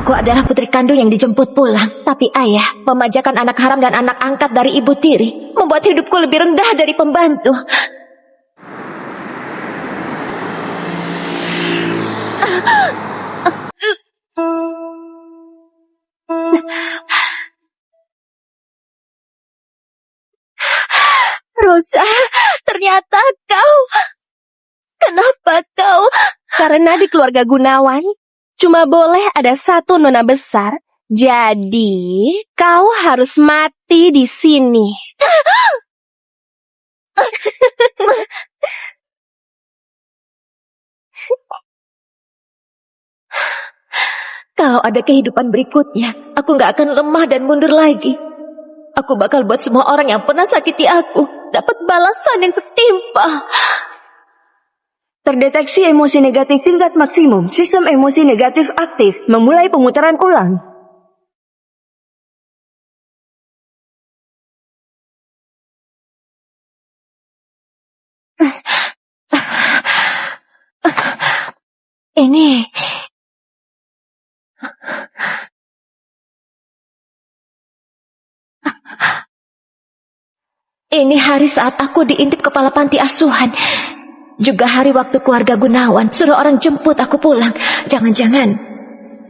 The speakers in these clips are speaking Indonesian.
Aku adalah putri kandung yang dijemput pulang. Tapi ayah, pemajakan anak haram dan anak angkat dari ibu tiri membuat hidupku lebih rendah dari pembantu. Rosa, ternyata kau... Kenapa kau? Karena di keluarga Gunawan cuma boleh ada satu nona besar. Jadi kau harus mati di sini. Kalau ada kehidupan berikutnya, aku gak akan lemah dan mundur lagi. Aku bakal buat semua orang yang pernah sakiti aku dapat balasan yang setimpal. Terdeteksi emosi negatif tingkat maksimum. Sistem emosi negatif aktif. Memulai pemutaran ulang. Ini hari saat aku diintip kepala panti asuhan. Juga hari waktu keluarga Gunawan suruh orang jemput aku pulang. Jangan-jangan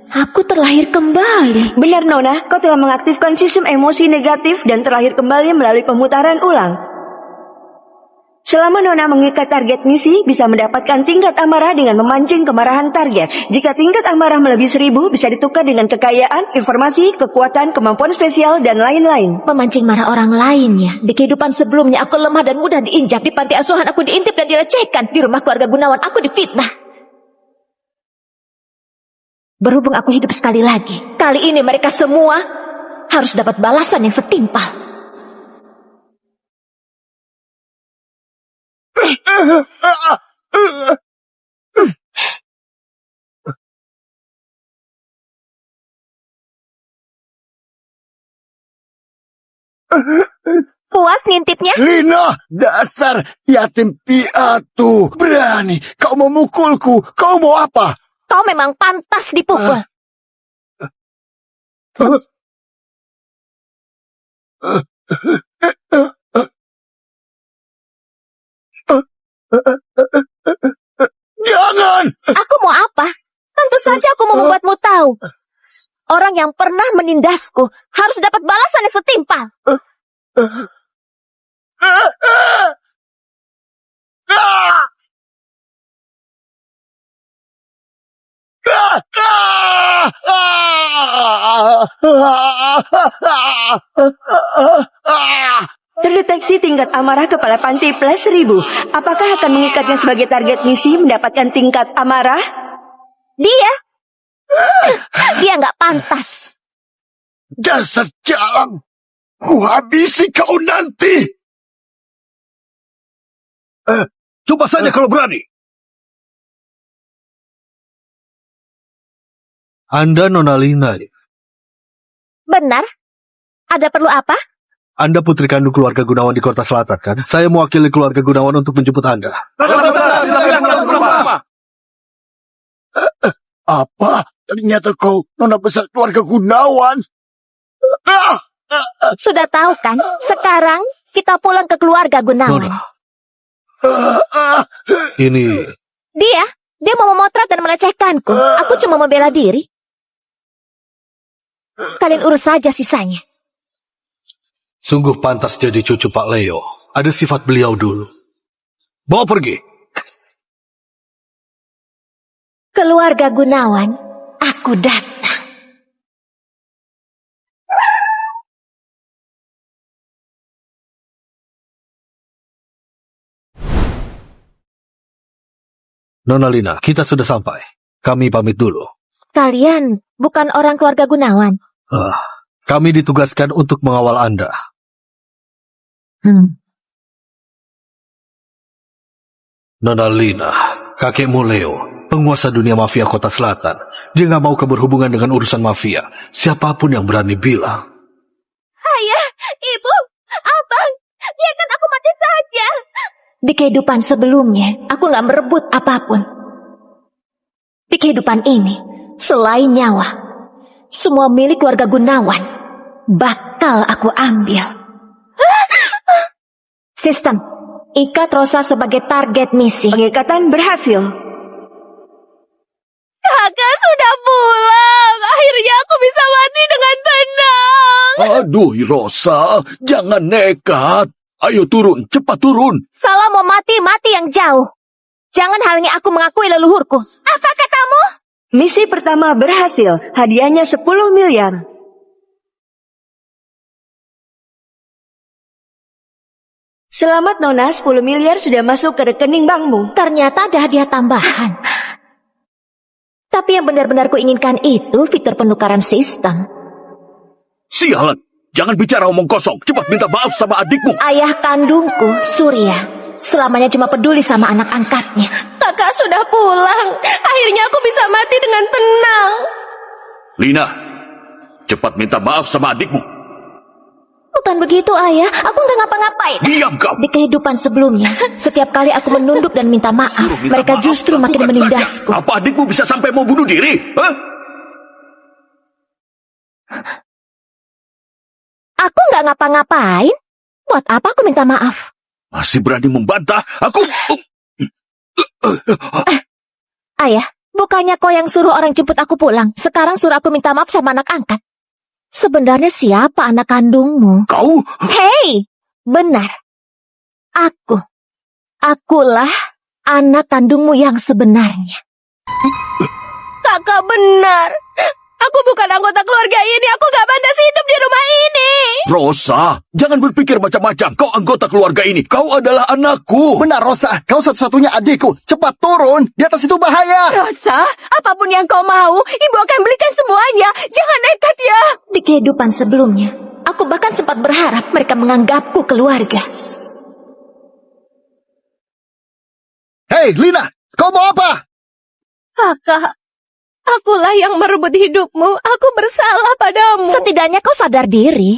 aku terlahir kembali. Benar Nona, kau telah mengaktifkan sistem emosi negatif dan terlahir kembali melalui pemutaran ulang. Selama Nona mengikat target misi, bisa mendapatkan tingkat amarah dengan memancing kemarahan target. Jika tingkat amarah melebihi 1000, bisa ditukar dengan kekayaan, informasi, kekuatan, kemampuan spesial, dan lain-lain. Memancing marah orang lainnya. Di kehidupan sebelumnya aku lemah dan mudah diinjak. Di panti asuhan aku diintip dan dilecehkan. Di rumah keluarga Gunawan aku difitnah. Berhubung aku hidup sekali lagi, kali ini mereka semua harus dapat balasan yang setimpal. Puas ngintipnya? Lina, dasar yatim piatu. Berani kau memukulku. Kau mau apa? Kau memang pantas dipukul. Jangan! Aku mau apa? Tentu saja aku mau membuatmu tahu. Orang yang pernah menindasku harus dapat balasan yang setimpal. Terdeteksi tingkat amarah kepala panti plus 1000. Apakah akan mengikatnya sebagai target misi mendapatkan tingkat amarah? Dia nggak pantas. Dasar jalan. Ku habisi kau nanti. Coba saja kalau berani. Anda Nona Lina. Benar? Ada perlu apa? Anda putri kandung keluarga Gunawan di Kota Selatan, kan? Saya mewakili keluarga Gunawan untuk menjemput Anda. Apa? Ternyata kau nona besar keluarga Gunawan. Sudah tahu kan? Sekarang kita pulang ke keluarga Gunawan. Nona. Ini... Dia mau memotret dan melecehkanku. Aku cuma membela diri. Kalian urus saja sisanya. Sungguh pantas jadi cucu Pak Leo. Ada sifat beliau dulu. Bawa pergi. Keluarga Gunawan, aku datang. Nona Lina, kita sudah sampai. Kami pamit dulu. Kalian bukan orang keluarga Gunawan. Kami ditugaskan untuk mengawal Anda. Nona Lina, kakekmu Leo, penguasa dunia mafia Kota Selatan. Dia nggak mau berhubungan dengan urusan mafia. Siapapun yang berani bilang. Ayah, ibu, abang, biarkan aku mati saja. Di kehidupan sebelumnya, aku nggak merebut apapun. Di kehidupan ini, selain nyawa, Semua milik keluarga Gunawan bakal aku ambil. Sistem, ikat Rosa sebagai target misi. Pengikatan berhasil. Kakak sudah pulang. Akhirnya aku bisa mati dengan tenang. Aduh, Rosa, jangan nekat. Ayo turun, cepat turun. Kalau mau mati, mati yang jauh. Jangan halangi aku mengakui leluhurku. Apa katamu? Misi pertama berhasil. Hadiahnya 10 miliar. Selamat Nona, 10 miliar sudah masuk ke rekening bankmu. Ternyata ada hadiah tambahan. Tapi yang benar-benar kuinginkan itu fitur penukaran sistem. Sialan, jangan bicara omong kosong. Cepat minta maaf sama adikmu. Ayah kandungku, Surya, selamanya cuma peduli sama anak angkatnya. Kakak sudah pulang. Akhirnya aku bisa mati dengan tenang. Lina, cepat minta maaf sama adikmu. Bukan begitu, Ayah. Aku nggak ngapa-ngapain. Diam kau. Di kehidupan sebelumnya, setiap kali aku menunduk dan minta maaf, Suruh minta mereka maaf, justru makin lakukan menindasku. saja. Apa adikmu bisa sampai mau bunuh diri? Hah? Aku nggak ngapa-ngapain. Buat apa aku minta maaf? Masih berani membantah? Aku... Ayah, bukannya kau yang suruh orang jemput aku pulang. Sekarang suruh aku minta maaf sama anak angkat. Sebenarnya siapa anak kandungmu? Kau... Hei, benar. Akulah anak kandungmu yang sebenarnya. Kakak benar. Aku bukan anggota keluarga ini. Aku gak pantas hidup di rumah ini. Rosa, jangan berpikir macam-macam. Kau anggota keluarga ini. Kau adalah anakku. Benar, Rosa. Kau satu-satunya adikku. Cepat turun. Di atas itu bahaya. Rosa, apapun yang kau mau, ibu akan belikan semuanya. Jangan nekat ya. Di kehidupan sebelumnya, aku bahkan sempat berharap mereka menganggapku keluarga. Hei, Lina. Kau mau apa? Kakak, akulah yang merebut hidupmu. Aku bersalah padamu. Setidaknya kau sadar diri.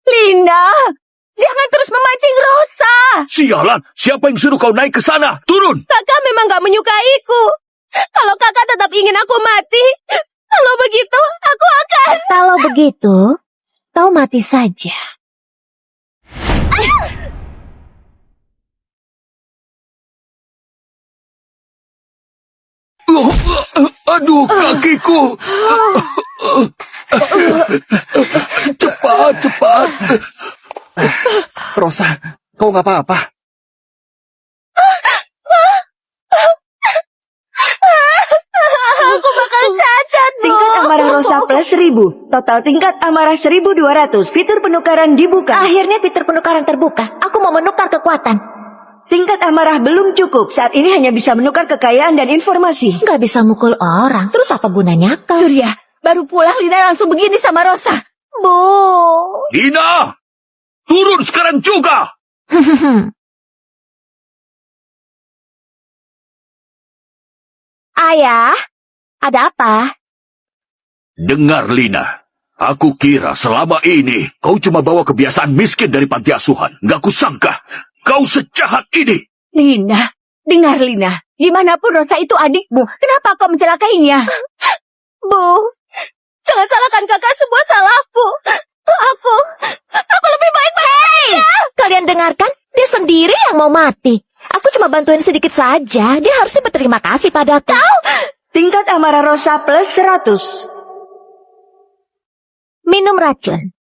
Lina, jangan terus memancing Rosa. Sialan, siapa yang suruh kau naik ke sana? Turun! Kakak memang gak menyukaiku. Kalau kakak tetap ingin aku mati, kalau begitu aku akan... Kalau begitu, kau mati saja. Aduh, kakiku. Cepat. Rosa, kau nggak apa-apa. Aku bakal cacat, Bu. Tingkat amarah Rosa plus 1000. Total tingkat amarah 1200. Fitur penukaran dibuka. Akhirnya fitur penukaran terbuka. Aku mau menukar kekuatan. Tingkat amarah belum cukup. Saat ini hanya bisa menukar kekayaan dan informasi. Gak bisa mukul orang. Terus apa gunanya kau? Surya, baru pulang Lina langsung begini sama Rosa. Bu. Lina! Turun sekarang juga! Ayah, ada apa? Dengar, Lina. Aku kira selama ini kau cuma bawa kebiasaan miskin dari panti asuhan. Gak kusangka kau sejahat ini. Lina, dengar Lina. Dimanapun Rosa itu adikmu, kenapa kau mencelakainya? Bu, jangan salahkan kakak, semua salahku. Aku lebih baik-baik aja. Kalian dengarkan? Dia sendiri yang mau mati. Aku cuma bantuin sedikit saja. Dia harusnya berterima kasih padaku. Tingkat amarah Rosa plus 100. Minum racun.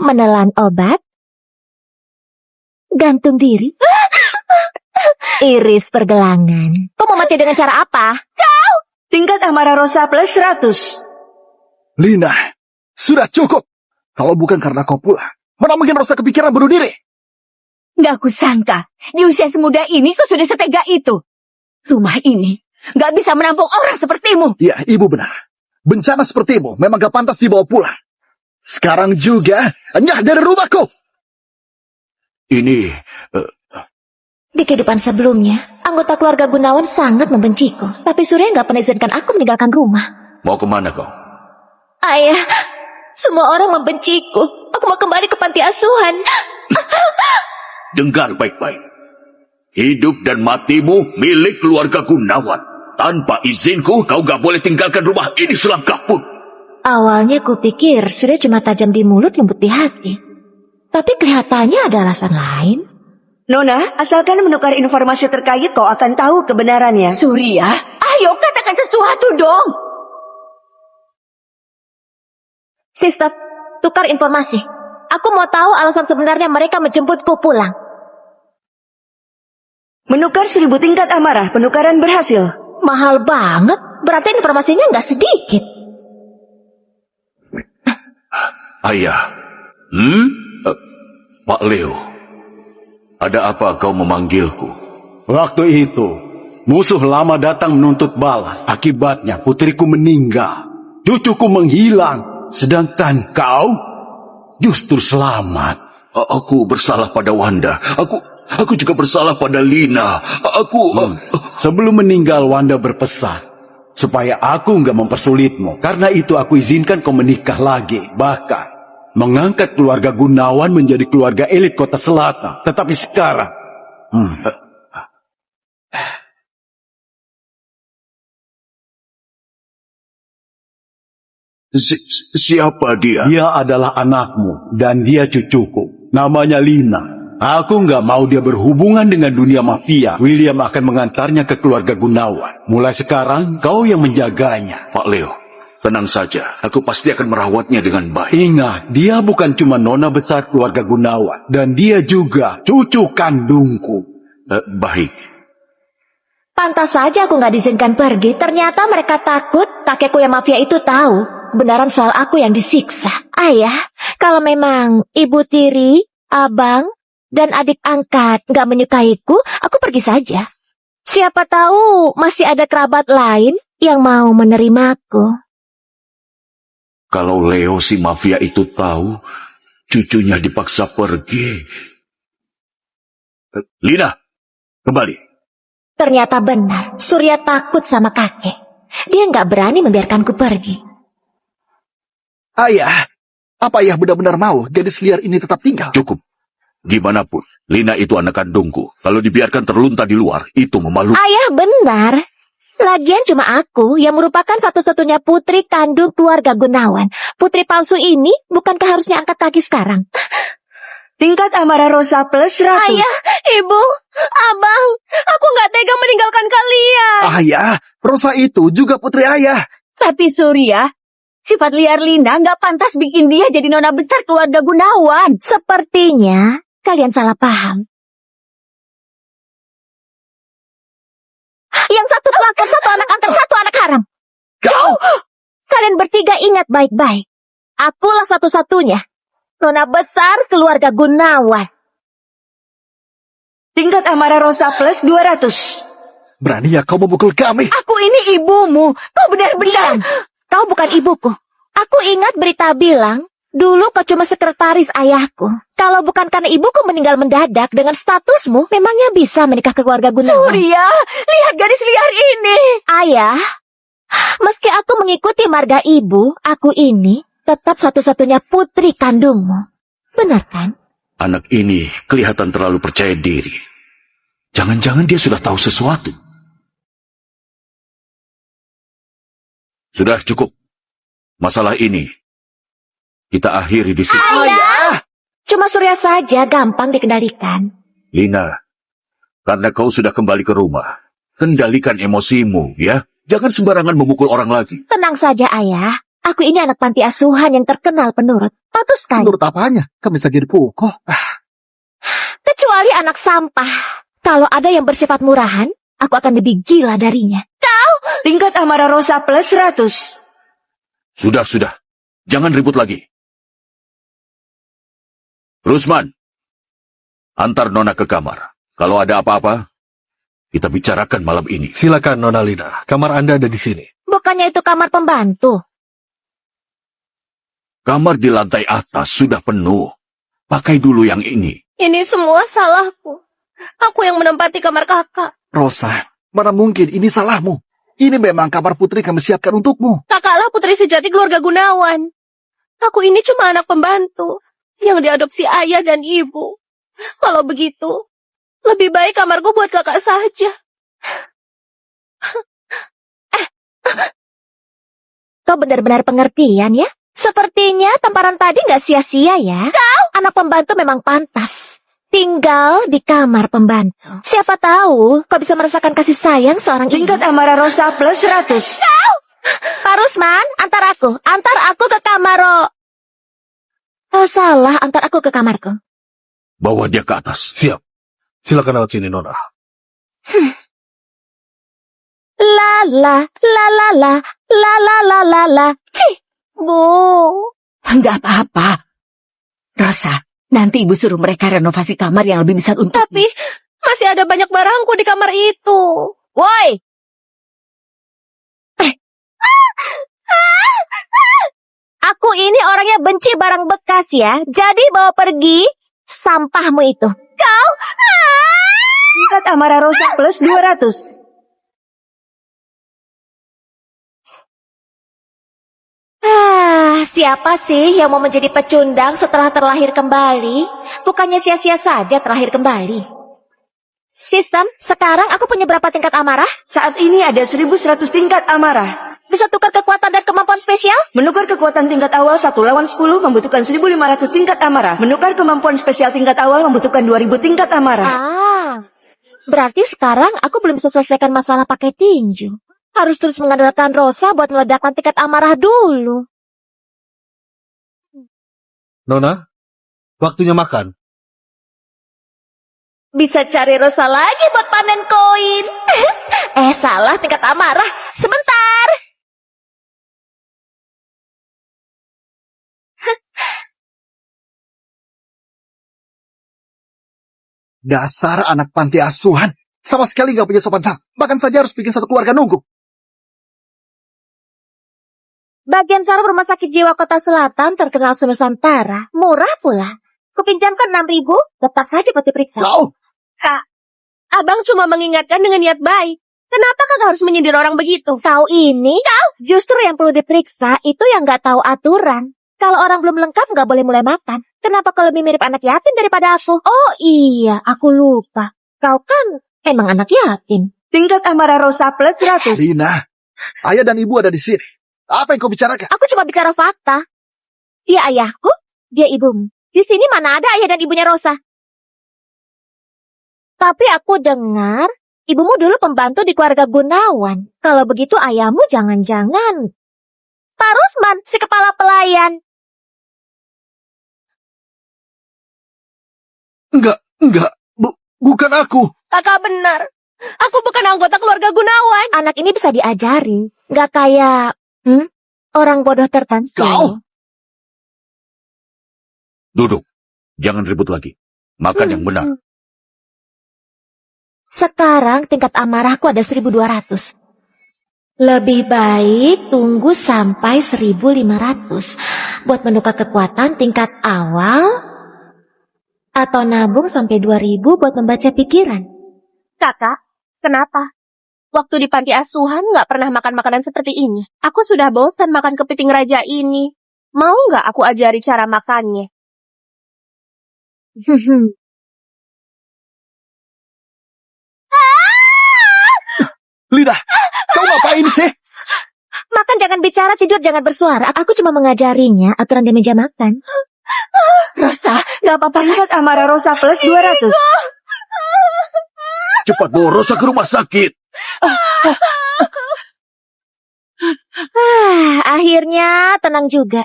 Menelan obat. Gantung diri. Iris pergelangan. Kau mau mati dengan cara apa? Tingkat amarah Rosa plus 100. Lina, sudah cukup. Kalau bukan karena kau pulang, mana mungkin Rosa kepikiran bunuh diri? Gak kusangka, di usia semuda ini kau sudah setega itu. Rumah ini gak bisa menampung orang sepertimu. Ya, ibu benar. Bencana sepertimu memang gak pantas dibawa pulang. Sekarang juga, nyah dari rumahku. Ini... Di kehidupan sebelumnya, anggota keluarga Gunawan sangat membenciku. Tapi Surya gak pernah izinkan aku meninggalkan rumah. Mau kemana kau? Ayah, semua orang membenciku. Aku mau kembali ke panti asuhan. Dengar baik-baik. Hidup dan matimu milik keluarga Gunawan. Tanpa izinku, kau gak boleh tinggalkan rumah ini selangkah pun. Awalnya kupikir Surya cuma tajam di mulut, lembut di hati. Tapi kelihatannya ada alasan lain. Nona, asalkan menukar informasi terkait kau akan tahu kebenarannya. Surya, ayo katakan sesuatu dong. Sister, tukar informasi. Aku mau tahu alasan sebenarnya mereka menjemputku pulang. Menukar 1000 tingkat amarah, penukaran berhasil. Mahal banget, berarti informasinya nggak sedikit. Ayah. Pak Leo. Ada apa kau memanggilku? Waktu itu, musuh lama datang menuntut balas. Akibatnya putriku meninggal. Cucuku menghilang. Sedangkan kau justru selamat. Aku bersalah pada Wanda. Aku juga bersalah pada Lina. Sebelum meninggal, Wanda berpesan supaya aku nggak mempersulitmu. Karena itu aku izinkan kau menikah lagi. Bahkan mengangkat keluarga Gunawan menjadi keluarga elit kota selatan. Tetapi sekarang Siapa dia? dia adalah anakmu dan dia cucuku. Namanya Lina. Aku nggak mau dia berhubungan dengan dunia mafia. William akan mengantarnya ke keluarga Gunawan. Mulai sekarang kau yang menjaganya. Pak Leo, tenang saja. Aku pasti akan merawatnya dengan baik. Ingat, dia bukan cuma nona besar keluarga Gunawan. Dan dia juga cucu kandungku. Baik. Pantas saja aku nggak diizinkan pergi. Ternyata mereka takut kakekku yang mafia itu tahu kebenaran soal aku yang disiksa. Ayah, kalau memang ibu tiri, abang, dan adik angkat nggak menyukaiku, aku pergi saja. Siapa tahu masih ada kerabat lain yang mau menerimaku. Kalau Leo si mafia itu tahu, cucunya dipaksa pergi. Lina, kembali. Ternyata benar, Surya takut sama kakek. Dia nggak berani membiarkanku pergi. Ayah, apa ayah benar-benar mau gadis liar ini tetap tinggal? Cukup. Gimana pun, Lina itu anak kandungku. Kalau dibiarkan terlunta di luar, itu memalukan. Ayah benar. Lagian cuma aku yang merupakan satu-satunya putri kandung keluarga Gunawan. Putri palsu ini bukankah harusnya angkat kaki sekarang? Tingkat amarah Rosa plus 100. Ayah, ibu, abang, aku nggak tega meninggalkan kalian. Ayah, Rosa itu juga putri ayah. Tapi Surya, sifat liar Lina nggak pantas bikin dia jadi nona besar keluarga Gunawan. Sepertinya kalian salah paham. Yang satu pelakor, satu anak angkat, satu anak haram. Kau! Kalian bertiga ingat baik-baik. Akulah satu-satunya nona besar keluarga Gunawan. Tingkat amarah Rosa plus 200. Berani ya kau memukul kami? Aku ini ibumu. Kau benar-benar. Kau bukan ibuku. Aku ingat berita bilang, dulu kau cuma sekretaris ayahku. Kalau bukan karena ibuku meninggal mendadak dengan statusmu, memangnya bisa menikah ke keluarga Gunawan? Surya, lihat gadis liar ini. Ayah, meski aku mengikuti marga ibu, aku ini tetap satu-satunya putri kandungmu. Benar kan? Anak ini kelihatan terlalu percaya diri. Jangan-jangan dia sudah tahu sesuatu. Sudah cukup. Masalah ini kita akhiri di sini. Ayah! Cuma Surya saja gampang dikendalikan. Lina, karena kau sudah kembali ke rumah, kendalikan emosimu, ya. Jangan sembarangan memukul orang lagi. Tenang saja, Ayah. Aku ini anak panti asuhan yang terkenal penurut. Patuh sekali. Menurut apanya? Kami bisa dipukul. Kecuali anak sampah. Kalau ada yang bersifat murahan, aku akan lebih gila darinya. Tingkat amarah Rosa plus 100. Sudah. Jangan ribut lagi. Rusman, antar Nona ke kamar. Kalau ada apa-apa, kita bicarakan malam ini. Silakan Nona Lina, kamar Anda ada di sini. Bukannya itu kamar pembantu. Kamar di lantai atas sudah penuh. Pakai dulu yang ini. Ini semua salahku. Aku yang menempati kamar kakak. Rosa, mana mungkin ini salahmu? Ini memang kamar putri kami siapkan untukmu. Kakaklah putri sejati keluarga Gunawan. Aku ini cuma anak pembantu yang diadopsi ayah dan ibu. Kalau begitu, lebih baik kamarku buat kakak saja. kau benar-benar pengertian ya. Sepertinya tamparan tadi nggak sia-sia ya. Anak pembantu memang pantas tinggal di kamar pembantu. Siapa tahu kau bisa merasakan kasih sayang seorang ibu. Tingkat amarah Rosa plus 100. Pak Rusman, antar aku ke kamar. Oh salah, antar aku ke kamarku. Bawa dia ke atas. Siap. Silakan lewat sini, Nona. La la la la la la la la la la. Cih, Bu. Enggak apa-apa. Rosa, nanti ibu suruh mereka renovasi kamar yang lebih besar untuk. Tapi masih ada banyak barangku di kamar itu. Woi. Aku ini orangnya benci barang bekas ya. Jadi bawa pergi sampahmu itu. Tingkat amarah Rosa plus 200. Siapa sih yang mau menjadi pecundang setelah terlahir kembali? Bukannya sia-sia saja terlahir kembali. Sistem, sekarang aku punya berapa tingkat amarah? Saat ini ada 1100 tingkat amarah. Bisa tukar kekuatan dan kemampuan spesial? Menukar kekuatan tingkat awal 1 lawan 10 membutuhkan 1500 tingkat amarah. Menukar kemampuan spesial tingkat awal membutuhkan 2000 tingkat amarah. Berarti sekarang aku belum bisa selesaikan masalah pakai tinju. Harus terus mengandalkan Rosa buat meledakkan tingkat amarah dulu. Nona, waktunya makan. Bisa cari Rosa lagi buat panen koin. Salah tingkat amarah. Sebentar. Dasar anak panti asuhan. Sama sekali nggak punya sopan santun. Bahkan saja harus bikin satu keluarga nunggu. Bagian saraf Rumah Sakit Jiwa Kota Selatan terkenal senusantara. Murah pula. Kupinjamkan 6.000, lepas saja buat diperiksa. Kau, Kak, abang cuma mengingatkan dengan niat baik. Kenapa kakak harus menyindir orang begitu? Kau justru yang perlu diperiksa itu yang nggak tahu aturan. Kalau orang belum lengkap nggak boleh mulai makan. Kenapa kau lebih mirip anak yatim daripada aku? Oh iya, aku lupa. Kau kan emang anak yatim. Tingkat amarah Rosa plus 100. Lina, ayah dan ibu ada di sini. Apa yang kau bicarakan? Aku cuma bicara fakta. Dia ayahku, dia ibumu. Di sini mana ada ayah dan ibunya Rosa? Tapi aku dengar ibumu dulu pembantu di keluarga Gunawan. Kalau begitu ayahmu jangan-jangan Pak Rusman, si kepala pelayan. Enggak. Bukan aku. Kakak benar. Aku bukan anggota keluarga Gunawan. Anak ini bisa diajari. Nggak kayak orang bodoh tertentu. Kau! Duduk. Jangan ribut lagi. Makan yang benar. Sekarang tingkat amarahku ada 1.200. Lebih baik tunggu sampai 1.500 buat menukar kekuatan tingkat awal atau nabung sampai 2.000 buat membaca pikiran. Kakak, kenapa? Waktu di panti asuhan nggak pernah makan makanan seperti ini. Aku sudah bosan makan kepiting raja ini. Mau nggak aku ajari cara makannya? Lina, kau ngapain sih? Makan jangan bicara, tidur jangan bersuara. Aku cuma mengajarinya aturan di meja makan. Rosa, nggak apa-apa. Tingkat amarah Rosa plus 200. Cepat bawa Rosa ke rumah sakit. Akhirnya tenang juga.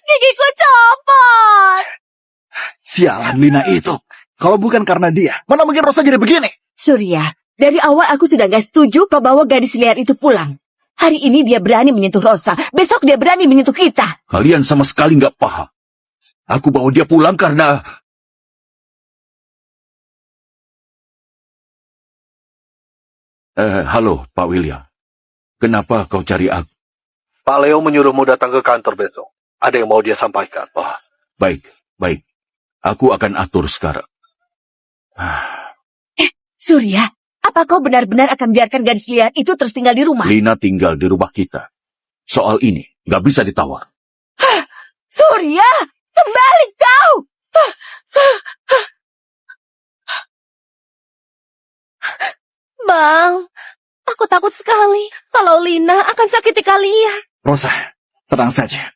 Gigiku copot. Sialan Lina itu. Kalau bukan karena dia, mana mungkin Rosa jadi begini? Surya, dari awal aku sudah gak setuju kau bawa gadis liar itu pulang. Hari ini dia berani menyentuh Rosa, besok dia berani menyentuh kita. Kalian sama sekali nggak paham. Aku bawa dia pulang karena... Halo, Pak William. Kenapa kau cari aku? Pak Leo menyuruhmu datang ke kantor besok. Ada yang mau dia sampaikan. Oh, baik. Aku akan atur sekarang. Surya, apa kau benar-benar akan biarkan gadis liar itu terus tinggal di rumah? Lina tinggal di rumah kita. Soal ini nggak bisa ditawar. Surya, kembali kau! Ma, Bang, aku takut sekali kalau Lina akan sakiti kalian. Rosa, tenang saja.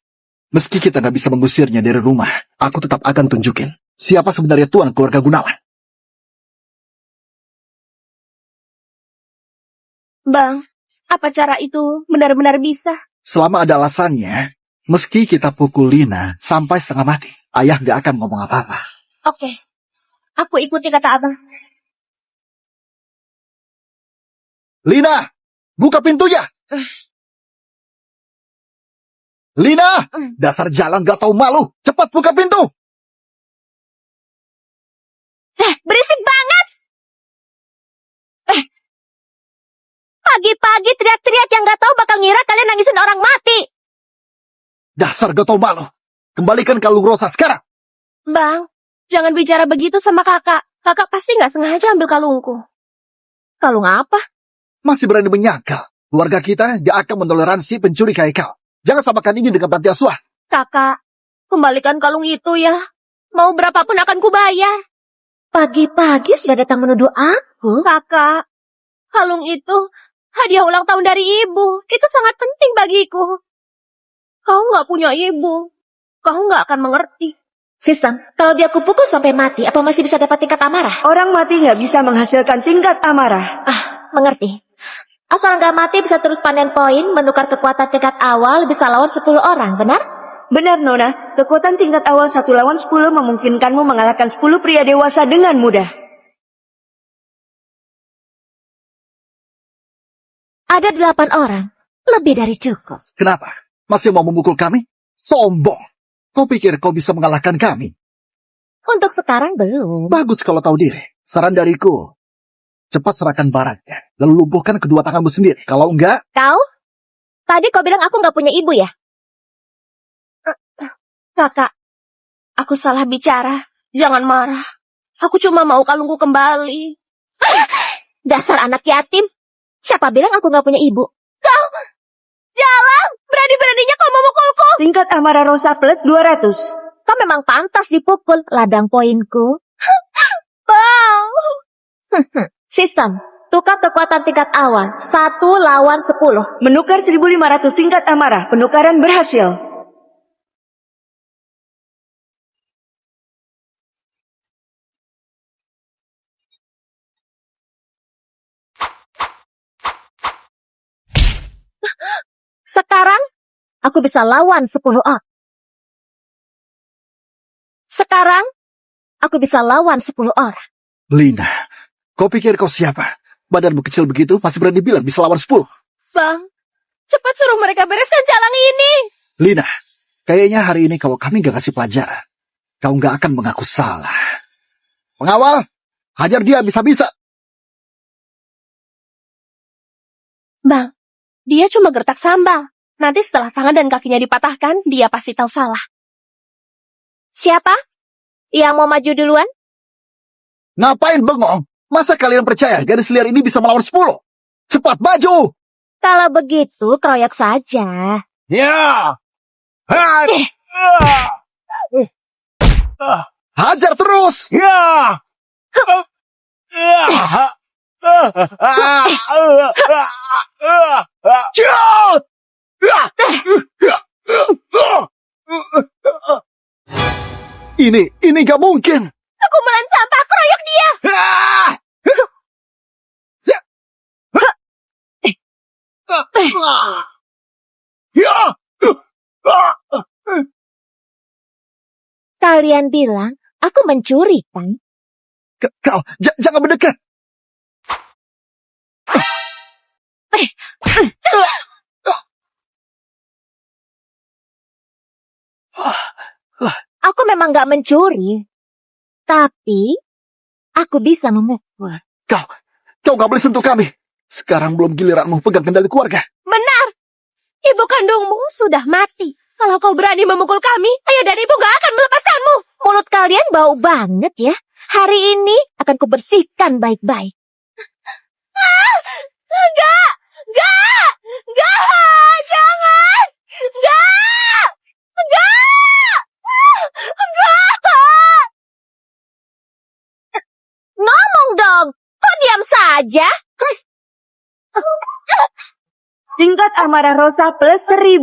Meski kita nggak bisa mengusirnya dari rumah, aku tetap akan tunjukin siapa sebenarnya tuan keluarga Gunawan. Bang, apa cara itu benar-benar bisa? Selama ada alasannya, meski kita pukul Lina sampai setengah mati, ayah nggak akan ngomong apa-apa. Oke, aku ikuti kata abang. Lina, buka pintunya! Lina, dasar jalan gak tahu malu. Cepat buka pintu. Berisik banget! Pagi-pagi teriak-teriak yang gak tahu bakal ngira kalian nangisin orang mati. Dasar gak tahu malu. Kembalikan kalung Rosa sekarang. Bang, jangan bicara begitu sama kakak. Kakak pasti nggak sengaja ambil kalungku. Kalung apa? Masih berani menyangkal. Keluarga kita gak akan mentoleransi pencuri kayak kau. Jangan samakan ini dengan panti asuhan. Kakak, kembalikan kalung itu ya. Mau berapapun akan kubayar. Pagi-pagi sudah datang menuduh aku. Kakak, kalung itu hadiah ulang tahun dari ibu. Itu sangat penting bagiku. Kau nggak punya ibu. Kau nggak akan mengerti. Sistem, kalau dia kupukul sampai mati, apa masih bisa dapat tingkat amarah? Orang mati nggak bisa menghasilkan tingkat amarah. Mengerti. Asal nggak mati bisa terus panen poin, menukar kekuatan tingkat awal, bisa lawan 10 orang, benar? Benar, Nona. Kekuatan tingkat awal 1 lawan 10 memungkinkanmu mengalahkan 10 pria dewasa dengan mudah. Ada 8 orang. Lebih dari cukup. Kenapa? Masih mau memukul kami? Sombong. Kau pikir kau bisa mengalahkan kami? Untuk sekarang belum. Bagus kalau tahu diri. Saran dariku, cepat serahkan barangnya. Lalu lumpuhkan kedua tanganmu sendiri. Kalau enggak... Kau? Tadi kau bilang aku nggak punya ibu ya? Kakak, aku salah bicara. Jangan marah. Aku cuma mau kalungku kembali. Dasar anak yatim. Siapa bilang aku nggak punya ibu? Kau, jalan! Berani-beraninya kau memukulku. Tingkat amarah Rosa plus 200. Kau memang pantas dipukul, ladang poinku. Bang! Sistem, tukar kekuatan tingkat awal. 1 lawan 10. Menukar 1.500 tingkat amarah. Penukaran berhasil. Sekarang, aku bisa lawan 10 orang. Sekarang, aku bisa lawan 10 orang. Lina, kau pikir kau siapa? Badanmu kecil begitu, masih berani bilang bisa lawan 10. Bang, cepat suruh mereka bereskan jalan ini. Lina, kayaknya hari ini kalau kami gak kasih pelajaran, kau gak akan mengaku salah. Pengawal, hajar dia bisa-bisa. Bang, dia cuma gertak sambal. Nanti setelah tangan dan kakinya dipatahkan, dia pasti tahu salah. Siapa? Yang mau maju duluan? Ngapain bengong? Masa kalian percaya gadis liar ini bisa melawan 10? Cepat maju! Kalau begitu, keroyok saja. Ya! Hajar terus! Ya! Cut! Ini gak mungkin. Kumpulan sampah, keroyok dia. Kalian bilang, aku mencuri, kan? Kau, jangan mendekat. Aku memang gak mencuri. Tapi, aku bisa memukul. Kau gak boleh sentuh kami. Sekarang belum giliranmu pegang kendali keluarga. Benar. Ibu kandungmu sudah mati. Kalau kau berani memukul kami, ayah dan ibu gak akan melepaskanmu. Mulut kalian bau banget ya. Hari ini akan kubersihkan baik-baik. Enggak! Enggak! Enggak! Jangan! Enggak! Enggak! Enggak! Ngomong dong, kok diam saja? Tingkat amarah Rosa plus 1000.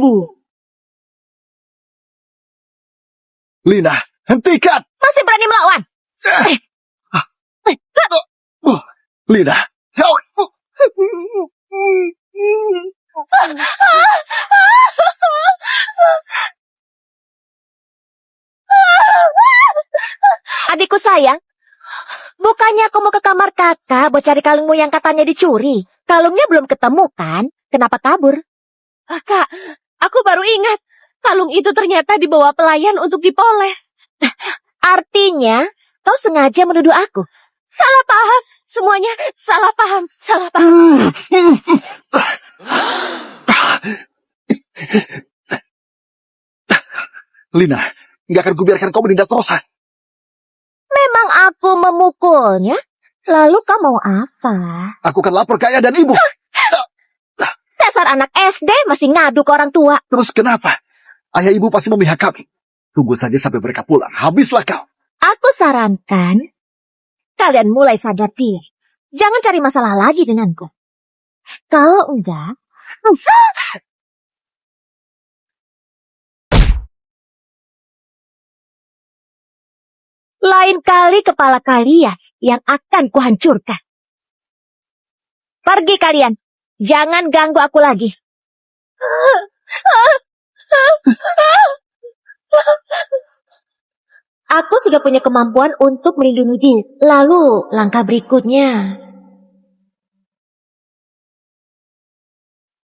Lina, hentikan! Masih berani melawan? Lina, kau... Adikku sayang, bukannya aku mau ke kamar kakak buat cari kalungmu yang katanya dicuri. Kalungnya belum ketemu kan? Kenapa kabur? Kak, aku baru ingat. Kalung itu ternyata dibawa pelayan untuk dipoles. Artinya, kau sengaja menuduh aku. Salah paham. Semuanya salah paham. Salah paham. Lina, nggak akan kubiarkan kau menindas Rosa. Memang aku memukulnya? Lalu kau mau apa? Aku akan lapor ke ayah dan ibu. Dasar anak SD masih ngadu ke orang tua. Terus kenapa? Ayah ibu pasti memihak kami. Tunggu saja sampai mereka pulang. Habislah kau. Aku sarankan, kalian mulai sadar diri. Jangan cari masalah lagi denganku. Kalau enggak, lain kali kepala kalian yang akan kuhancurkan. Pergi kalian. Jangan ganggu aku lagi. Aku sudah punya kemampuan untuk melindungi diri. Lalu, langkah berikutnya.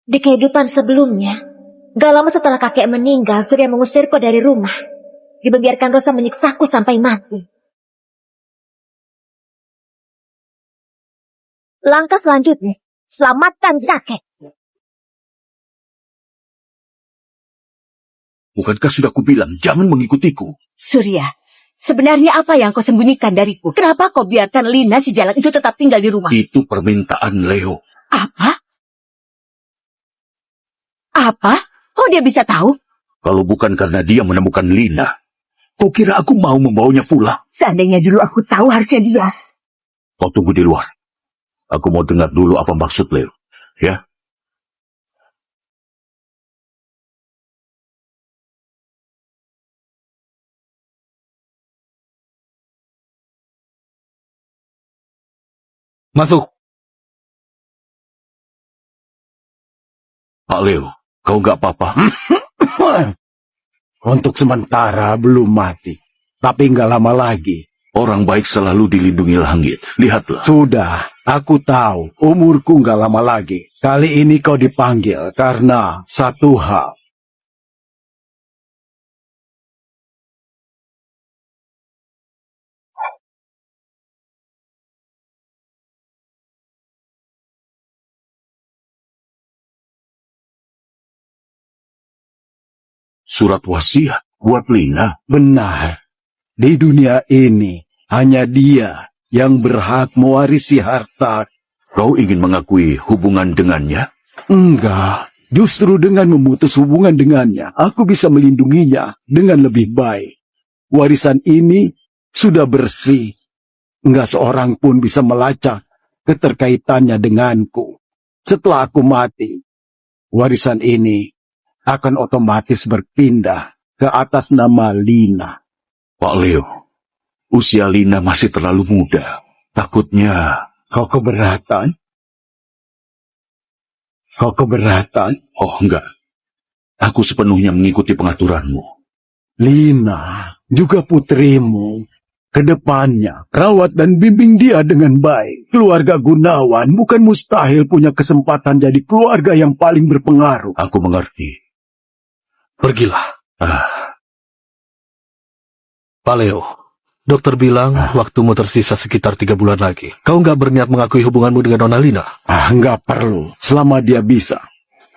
Di kehidupan sebelumnya, gak lama setelah kakek meninggal, Surya mengusirku dari rumah. Dibiarkan Rosa menyiksaku sampai mati. Langkah selanjutnya, selamatkan kakek. Bukankah sudah kubilang, jangan mengikutiku. Surya, sebenarnya apa yang kau sembunyikan dariku? Kenapa kau biarkan Lina si jalan itu tetap tinggal di rumah? Itu permintaan Leo. Apa? Apa? Kok dia bisa tahu? Kalau bukan karena dia menemukan Lina, kau kira aku mau membawanya pulang? Seandainya dulu aku tahu harusnya dia. Kau tunggu di luar. Aku mau dengar dulu apa maksud Leo. Ya? Masuk. Pak Leo, kau nggak apa-apa? Untuk sementara belum mati. Tapi nggak lama lagi. Orang baik selalu dilindungi langit. Lihatlah. Sudah, aku tahu. Umurku nggak lama lagi. Kali ini kau dipanggil karena satu hal. Surat wasiat buat Lina. Benar. Di dunia ini, hanya dia yang berhak mewarisi harta. Kau ingin mengakui hubungan dengannya? Enggak. Justru dengan memutus hubungan dengannya, aku bisa melindunginya dengan lebih baik. Warisan ini sudah bersih. Enggak seorang pun bisa melacak keterkaitannya denganku. Setelah aku mati, warisan ini akan otomatis berpindah ke atas nama Lina. Pak Leo, usia Lina masih terlalu muda. Takutnya... Kau keberatan? Kau keberatan? Oh, enggak. Aku sepenuhnya mengikuti pengaturanmu. Lina, juga putrimu. Kedepannya, rawat dan bimbing dia dengan baik. Keluarga Gunawan bukan mustahil punya kesempatan jadi keluarga yang paling berpengaruh. Aku mengerti. Pergilah. Ah, Pak Leo, dokter bilang waktumu tersisa sekitar 3 bulan lagi. Kau nggak berniat mengakui hubunganmu dengan Nona Lina? Nggak perlu. Selama dia bisa.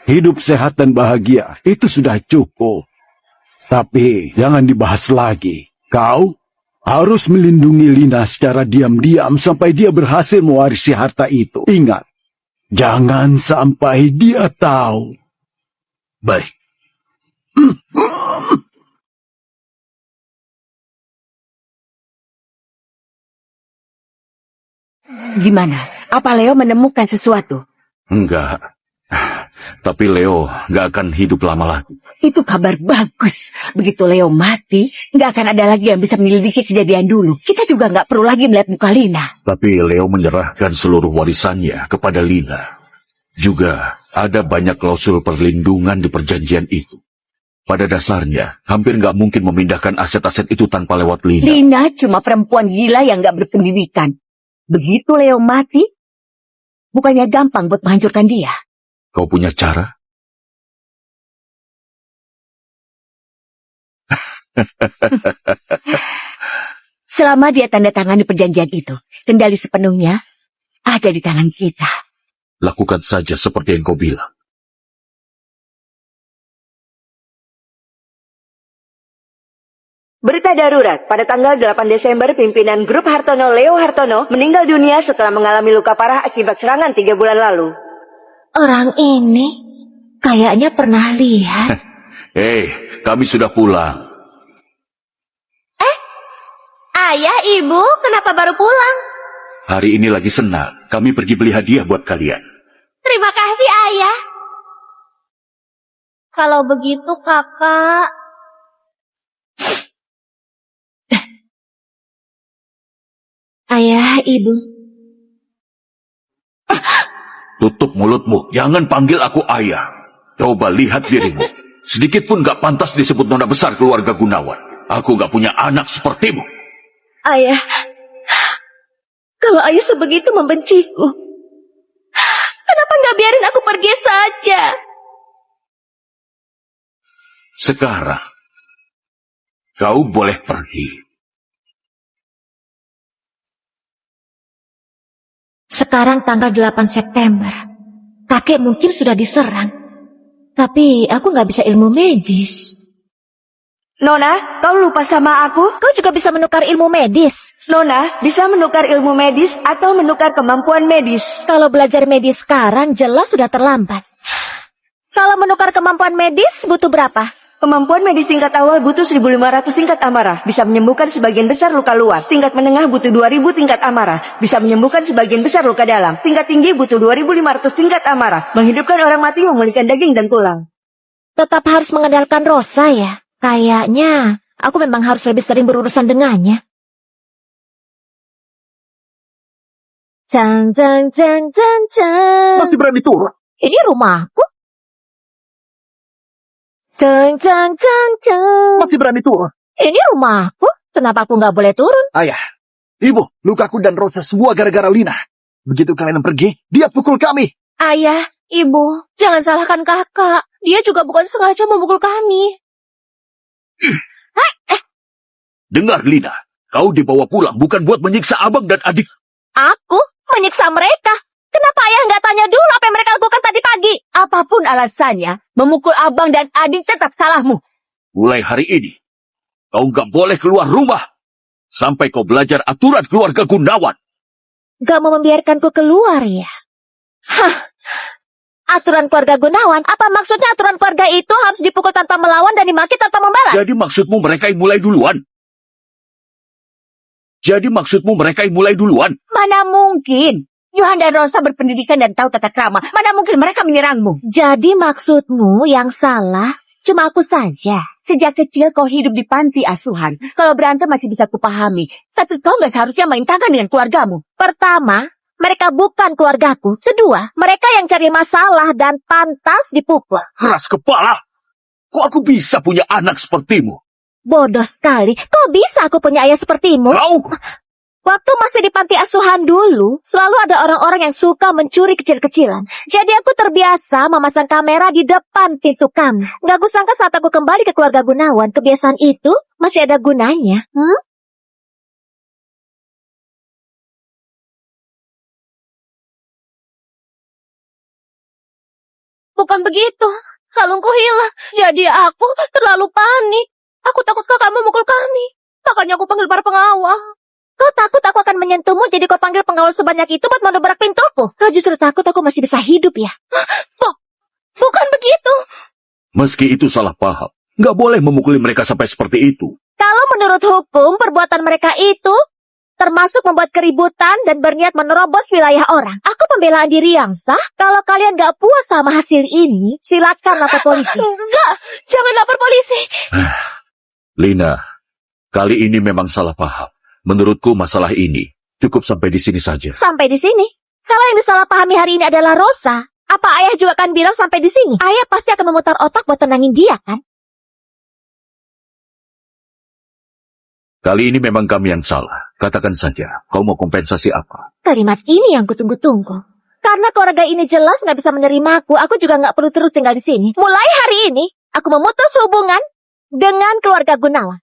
Hidup sehat dan bahagia, itu sudah cukup. Tapi, jangan dibahas lagi. Kau harus melindungi Lina secara diam-diam sampai dia berhasil mewarisi harta itu. Ingat, jangan sampai dia tahu. Baik. Gimana? Apa Leo menemukan sesuatu? Enggak. Tapi Leo nggak akan hidup lama lagi. Itu kabar bagus. Begitu Leo mati, nggak akan ada lagi yang bisa menyelidiki kejadian dulu. Kita juga nggak perlu lagi melihat muka Lina. Tapi Leo menyerahkan seluruh warisannya kepada Lina. Juga ada banyak klausul perlindungan di perjanjian itu. Pada dasarnya, hampir nggak mungkin memindahkan aset-aset itu tanpa lewat Lina. Lina cuma perempuan gila yang nggak berpendidikan. Begitu Leo mati, bukannya gampang buat menghancurkan dia. Kau punya cara? Selama dia tanda tangan di perjanjian itu, kendali sepenuhnya ada di tangan kita. Lakukan saja seperti yang kau bilang. Berita darurat, pada tanggal 8 Desember, pimpinan grup Hartono Leo Hartono meninggal dunia setelah mengalami luka parah akibat serangan 3 bulan lalu. Orang ini kayaknya pernah lihat. Kami sudah pulang. Ayah, ibu, kenapa baru pulang? Hari ini lagi senang. Kami pergi beli hadiah buat kalian. Terima kasih, ayah. Kalau begitu, kakak. Ayah, ibu. Tutup mulutmu. Jangan panggil aku ayah. Coba lihat dirimu. Sedikit pun gak pantas disebut nona besar keluarga Gunawan. Aku gak punya anak sepertimu. Ayah, kalau ayah sebegitu membenciku, kenapa nggak biarin aku pergi saja? Sekarang, kau boleh pergi. Sekarang tanggal 8 September. Kakek mungkin sudah diserang. Tapi aku nggak bisa ilmu medis. Nona, kau lupa sama aku? Kau juga bisa menukar ilmu medis. Nona, bisa menukar ilmu medis atau menukar kemampuan medis. Kalau belajar medis sekarang jelas sudah terlambat. Kalau menukar kemampuan medis butuh berapa? Kemampuan medis tingkat awal butuh 1.500 tingkat amarah. Bisa menyembuhkan sebagian besar luka luas. Tingkat menengah butuh 2.000 tingkat amarah. Bisa menyembuhkan sebagian besar luka dalam. Tingkat tinggi butuh 2.500 tingkat amarah. Menghidupkan orang mati, memulihkan daging dan tulang. Tetap harus mengandalkan Rosa ya. Kayaknya aku memang harus lebih sering berurusan dengannya. Jang. Masih berani turun? Ini rumahku. Jang. Masih berani turun? Ini rumahku. Kenapa aku nggak boleh turun? Ayah, ibu, lukaku dan Rosa semua gara-gara Lina. Begitu kalian pergi, dia pukul kami. Ayah, ibu, jangan salahkan kakak. Dia juga bukan sengaja memukul kami. Dengar, Lina. Kau dibawa pulang bukan buat menyiksa abang dan adik. Aku menyiksa mereka. Kenapa ayah nggak tanya dulu apa yang mereka lakukan tadi pagi? Apapun alasannya, memukul abang dan adik tetap salahmu. Mulai hari ini, kau nggak boleh keluar rumah. Sampai kau belajar aturan keluarga Gunawan. Gak mau membiarkanku keluar ya? Hah. Aturan keluarga Gunawan? Apa maksudnya aturan keluarga itu harus dipukul tanpa melawan dan dimaki tanpa membalas? Jadi maksudmu mereka yang mulai duluan? Mana mungkin? Johan dan Rosa berpendidikan dan tahu tata krama. Mana mungkin mereka menyerangmu? Jadi maksudmu yang salah cuma aku saja? Sejak kecil kau hidup di panti asuhan. Kalau berantem masih bisa kupahami. Tapi kau nggak seharusnya main tangan dengan keluargamu. Pertama, mereka bukan keluargaku. Kedua, mereka yang cari masalah dan pantas dipukul. Keras kepala. Kok aku bisa punya anak sepertimu? Bodoh sekali. Kok bisa aku punya ayah sepertimu? Kau? Waktu masih di panti asuhan dulu, selalu ada orang-orang yang suka mencuri kecil-kecilan. Jadi aku terbiasa memasang kamera di depan pintu kami. Gak kusangka saat aku kembali ke keluarga Gunawan, kebiasaan itu masih ada gunanya. Bukan begitu. Kalungku hilang. Jadi aku terlalu panik. Aku takut kakak memukul kami. Makanya aku panggil para pengawal. Kau takut aku akan menyentuhmu, jadi kau panggil pengawal sebanyak itu buat mendobrak pintuku? Kau justru takut aku masih bisa hidup ya? Bukan begitu. Meski itu salah paham, nggak boleh memukuli mereka sampai seperti itu. Kalau menurut hukum, perbuatan mereka itu termasuk membuat keributan dan berniat menerobos wilayah orang. Aku pembelaan diri yang sah. Kalau kalian gak puas sama hasil ini, silakan lapor polisi. Enggak, jangan lapor polisi. Lina, kali ini memang salah paham. Menurutku masalah ini cukup sampai di sini saja. Sampai di sini. Kalau yang disalahpahami hari ini adalah Rosa, apa ayah juga akan bilang sampai di sini? Ayah pasti akan memutar otak buat tenangin dia, kan? Kali ini memang kami yang salah. Katakan saja, kau mau kompensasi apa? Kalimat ini yang kutunggu-tunggu. Karena keluarga ini jelas nggak bisa menerimaku, aku juga nggak perlu terus tinggal di sini. Mulai hari ini, aku memutus hubungan dengan keluarga Gunawan.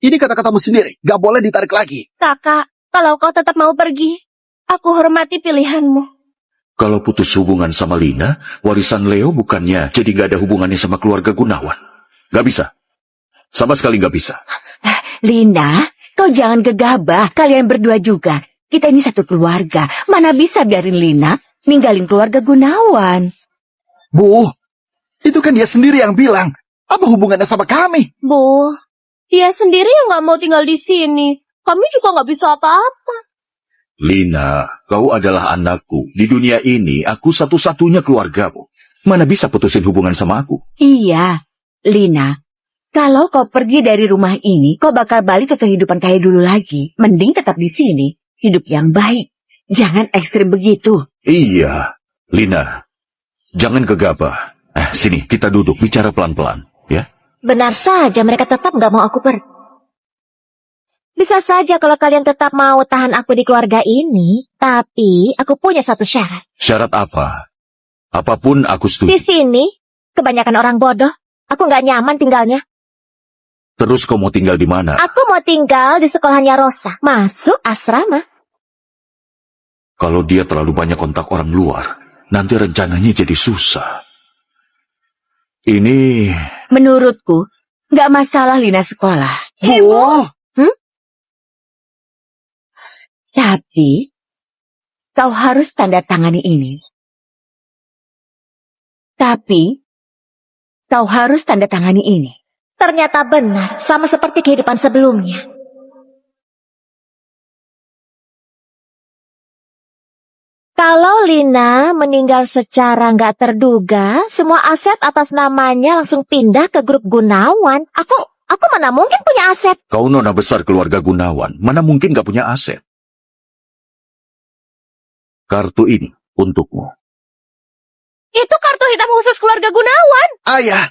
Ini kata-katamu sendiri, gak boleh ditarik lagi. Kakak, kalau kau tetap mau pergi, aku hormati pilihanmu. Kalau putus hubungan sama Lina, warisan Leo bukannya jadi gak ada hubungannya sama keluarga Gunawan. Gak bisa. Sama sekali gak bisa. Lina, kau jangan gegabah. Kalian berdua juga. Kita ini satu keluarga. Mana bisa biarin Lina ninggalin keluarga Gunawan. Bu, itu kan dia sendiri yang bilang. Apa hubungannya sama kami? Bu, dia sendiri yang nggak mau tinggal di sini. Kami juga nggak bisa apa-apa. Lina, kau adalah anakku. Di dunia ini, aku satu-satunya keluargamu. Mana bisa putusin hubungan sama aku? Iya, Lina. Kalau kau pergi dari rumah ini, kau bakal balik ke kehidupan kayak dulu lagi. Mending tetap di sini. Hidup yang baik. Jangan ekstrim begitu. Iya, Lina. Jangan gegabah. Sini, kita duduk, bicara pelan-pelan, ya? Benar saja, mereka tetap nggak mau aku pergi. Bisa saja kalau kalian tetap mau tahan aku di keluarga ini, tapi aku punya satu syarat. Syarat apa? Apapun aku Di setuju. sini, kebanyakan orang bodoh. Aku nggak nyaman tinggalnya. Terus kau mau tinggal di mana? Aku mau tinggal di sekolahannya Rosa. Masuk asrama. Kalau dia terlalu banyak kontak orang luar, nanti rencananya jadi susah. Ini... Menurutku, nggak masalah Lina sekolah. Bu, Tapi, kau harus tanda tangani ini. Ternyata benar, sama seperti kehidupan sebelumnya. Kalau Lina meninggal secara nggak terduga, semua aset atas namanya langsung pindah ke grup Gunawan. Aku mana mungkin punya aset? Kau nona besar keluarga Gunawan, mana mungkin gak punya aset? Kartu ini untukmu. Itu kartu hitam khusus keluarga Gunawan. ayah.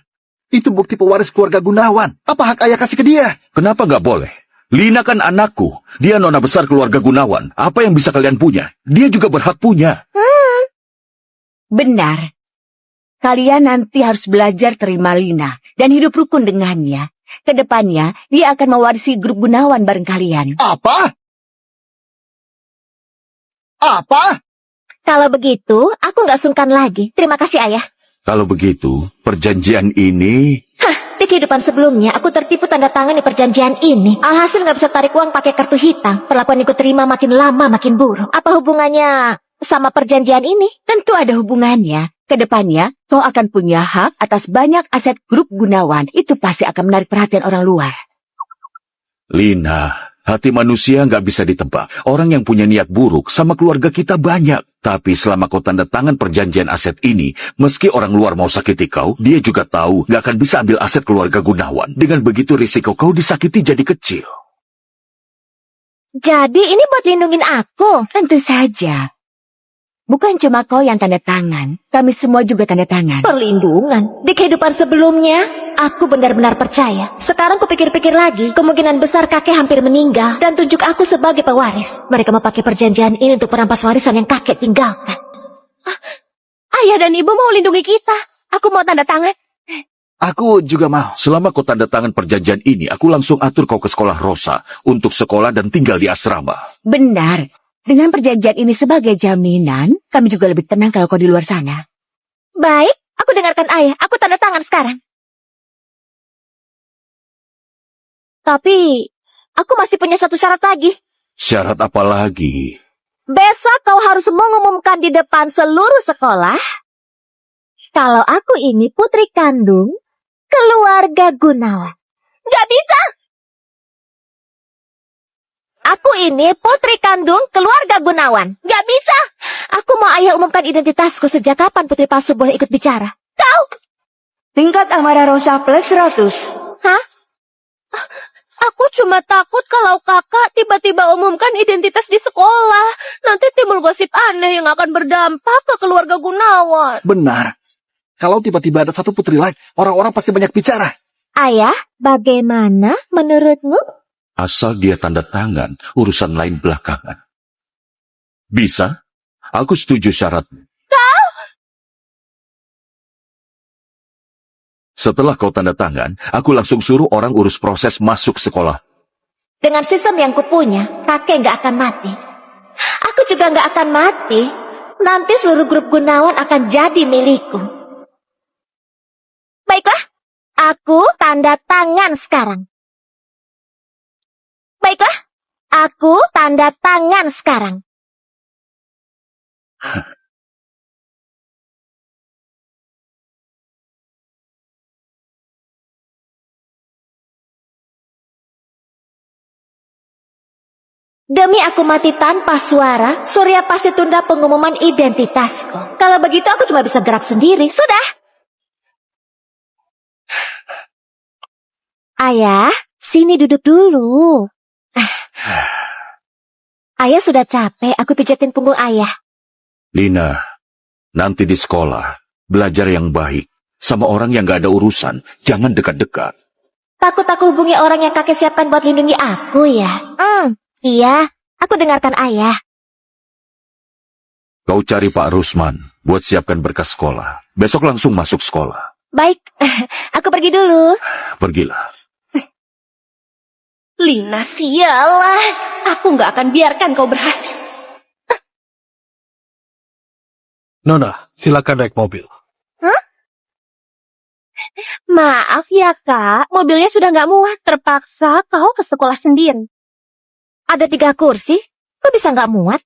Itu bukti pewaris keluarga Gunawan. Apa hak ayah kasih ke dia? Kenapa gak boleh? Lina kan anakku. Dia nona besar keluarga Gunawan. Apa yang bisa kalian punya? Dia juga berhak punya. Benar. Kalian nanti harus belajar terima Lina dan hidup rukun dengannya. Kedepannya, dia akan mewarisi grup Gunawan bareng kalian. Apa? Apa? Kalau begitu, aku nggak sungkan lagi. Terima kasih, Ayah. Kalau begitu, perjanjian ini... Di kehidupan sebelumnya, aku tertipu tanda tangan di perjanjian ini. Alhasil nggak bisa tarik uang pakai kartu hitam. Perlakuan yang terima makin lama makin buruk. Apa hubungannya sama perjanjian ini? Tentu ada hubungannya. Kedepannya, kau akan punya hak atas banyak aset grup Gunawan. Itu pasti akan menarik perhatian orang luar. Lina, hati manusia nggak bisa ditebak. Orang yang punya niat buruk sama keluarga kita banyak. Tapi selama kau tanda tangan perjanjian aset ini, meski orang luar mau sakiti kau, dia juga tahu nggak akan bisa ambil aset keluarga Gunawan. Dengan begitu risiko kau disakiti jadi kecil. Jadi ini buat lindungin aku. Tentu saja. Bukan cuma kau yang tanda tangan. Kami semua juga tanda tangan. Perlindungan. Di kehidupan sebelumnya, aku benar-benar percaya. Sekarang kupikir-pikir lagi, kemungkinan besar kakek hampir meninggal dan tunjuk aku sebagai pewaris. Mereka mau pakai perjanjian ini untuk merampas warisan yang kakek tinggalkan. Ayah dan ibu mau lindungi kita. Aku mau tanda tangan. Aku juga mau. Selama kau tanda tangan perjanjian ini, aku langsung atur kau ke sekolah Rosa untuk sekolah dan tinggal di asrama. Benar. Dengan perjanjian ini sebagai jaminan, kami juga lebih tenang kalau kau di luar sana. Baik, aku dengarkan ayah. Aku tanda tangan sekarang. Tapi, aku masih punya satu syarat lagi. Syarat apa lagi? Besok kau harus mengumumkan di depan seluruh sekolah kalau aku ini putri kandung keluarga Gunawan. Gak bisa. Aku ini putri kandung keluarga Gunawan. Gak bisa. Aku mau ayah umumkan identitasku. Sejak kapan putri palsu boleh ikut bicara? Tingkat amarah Rosa plus 100. Hah? Aku cuma takut kalau kakak tiba-tiba umumkan identitas di sekolah. Nanti timbul gosip aneh yang akan berdampak ke keluarga Gunawan. Benar. Kalau tiba-tiba ada satu putri lain, orang-orang pasti banyak bicara. Ayah, bagaimana menurutmu? Asal dia tanda tangan, urusan lain belakangan. Bisa? Aku setuju syaratmu. Setelah kau tanda tangan, aku langsung suruh orang urus proses masuk sekolah. Dengan sistem yang kupunya, kakek nggak akan mati. Aku juga nggak akan mati. Nanti seluruh grup Gunawan akan jadi milikku. Baiklah, aku tanda tangan sekarang. Baiklah, aku tanda tangan sekarang. Demi aku mati tanpa suara, Surya pasti tunda pengumuman identitasku. Kalau begitu aku cuma bisa gerak sendiri. Sudah. Ayah, sini duduk dulu. Ayah sudah capek, aku pijatin punggung ayah. Lina, nanti di sekolah, belajar yang baik. Sama orang yang gak ada urusan, jangan dekat-dekat. Takut aku hubungi orang yang kakek siapkan buat lindungi aku ya? Iya, aku dengarkan ayah. Kau cari Pak Rusman buat siapkan berkas sekolah. Besok langsung masuk sekolah. Baik, aku pergi dulu. Pergilah. Lina, sialah. Aku gak akan biarkan kau berhasil. Nona, silakan naik mobil. Maaf ya kak, mobilnya sudah gak muat. Terpaksa kau ke sekolah sendiri. Ada 3 kursi, kok bisa nggak muat?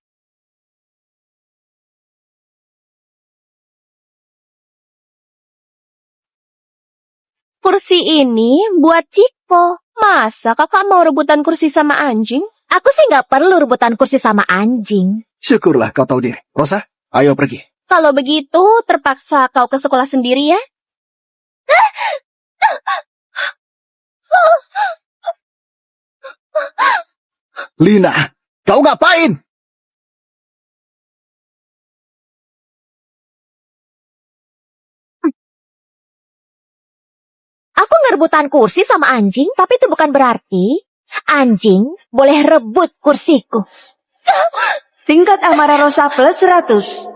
Kursi ini buat Ciko. Masa kakak mau rebutan kursi sama anjing? Aku sih nggak perlu rebutan kursi sama anjing. Syukurlah kau tahu diri. Rosa, ayo pergi. Kalau begitu, terpaksa kau ke sekolah sendiri ya? Lina, kau ngapain? Aku ngerebutan kursi sama anjing, tapi itu bukan berarti anjing boleh rebut kursiku. Tingkat amarah Rosa plus 100.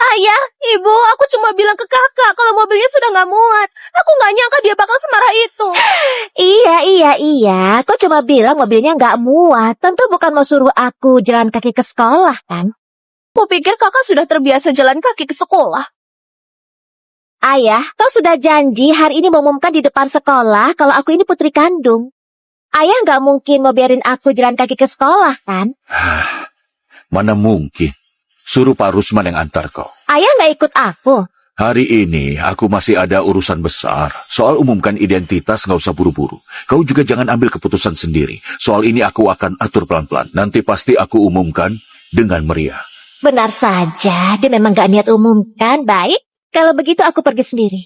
Ayah, ibu, aku cuma bilang ke kakak kalau mobilnya sudah gak muat. Aku gak nyangka dia bakal semarah itu. Iya. Kau cuma bilang mobilnya nggak muat. Tentu bukan mau suruh aku jalan kaki ke sekolah, kan? Aku pikir kakak sudah terbiasa jalan kaki ke sekolah. Ayah, kau sudah janji hari ini mengumumkan di depan sekolah kalau aku ini putri kandung. Ayah nggak mungkin mau biarin aku jalan kaki ke sekolah, kan? Mana mungkin. Suruh Pak Rusman yang antar kau. Ayah nggak ikut aku. Hari ini aku masih ada urusan besar. Soal umumkan identitas nggak usah buru-buru. Kau juga jangan ambil keputusan sendiri. Soal ini aku akan atur pelan-pelan. Nanti pasti aku umumkan dengan meriah. Benar saja, dia memang nggak niat umumkan. Baik, kalau begitu aku pergi sendiri.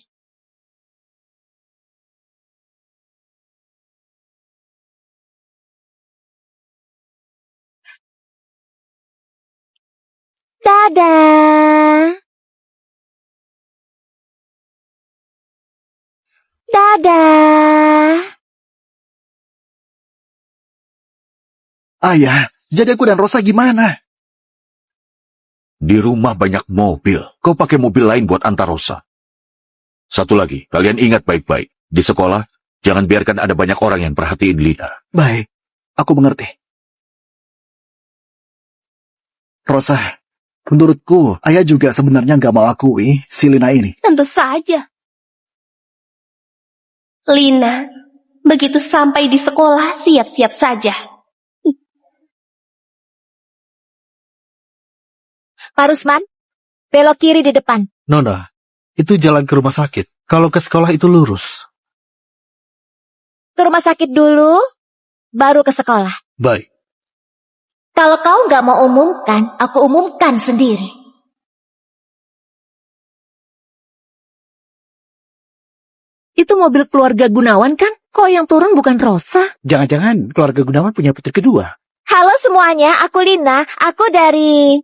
Dadah. Dadah. Ayah, jadi aku dan Rosa gimana? Di rumah banyak mobil. Kau pakai mobil lain buat antar Rosa. Satu lagi, kalian ingat baik-baik. Di sekolah, jangan biarkan ada banyak orang yang perhatiin Lina. Baik, aku mengerti. Rosa, menurutku ayah juga sebenarnya nggak mau akui si Lina ini. Tentu saja. Lina, begitu sampai di sekolah, siap-siap saja. Pak Rusman, belok kiri di depan. Nona, itu jalan ke rumah sakit. Kalau ke sekolah itu lurus. Ke rumah sakit dulu, baru ke sekolah. Baik. Kalau kau nggak mau umumkan, aku umumkan sendiri. Itu mobil keluarga Gunawan kan? Kok yang turun bukan Rosa? Jangan-jangan keluarga Gunawan punya putri kedua. Halo semuanya, aku Lina. Aku dari...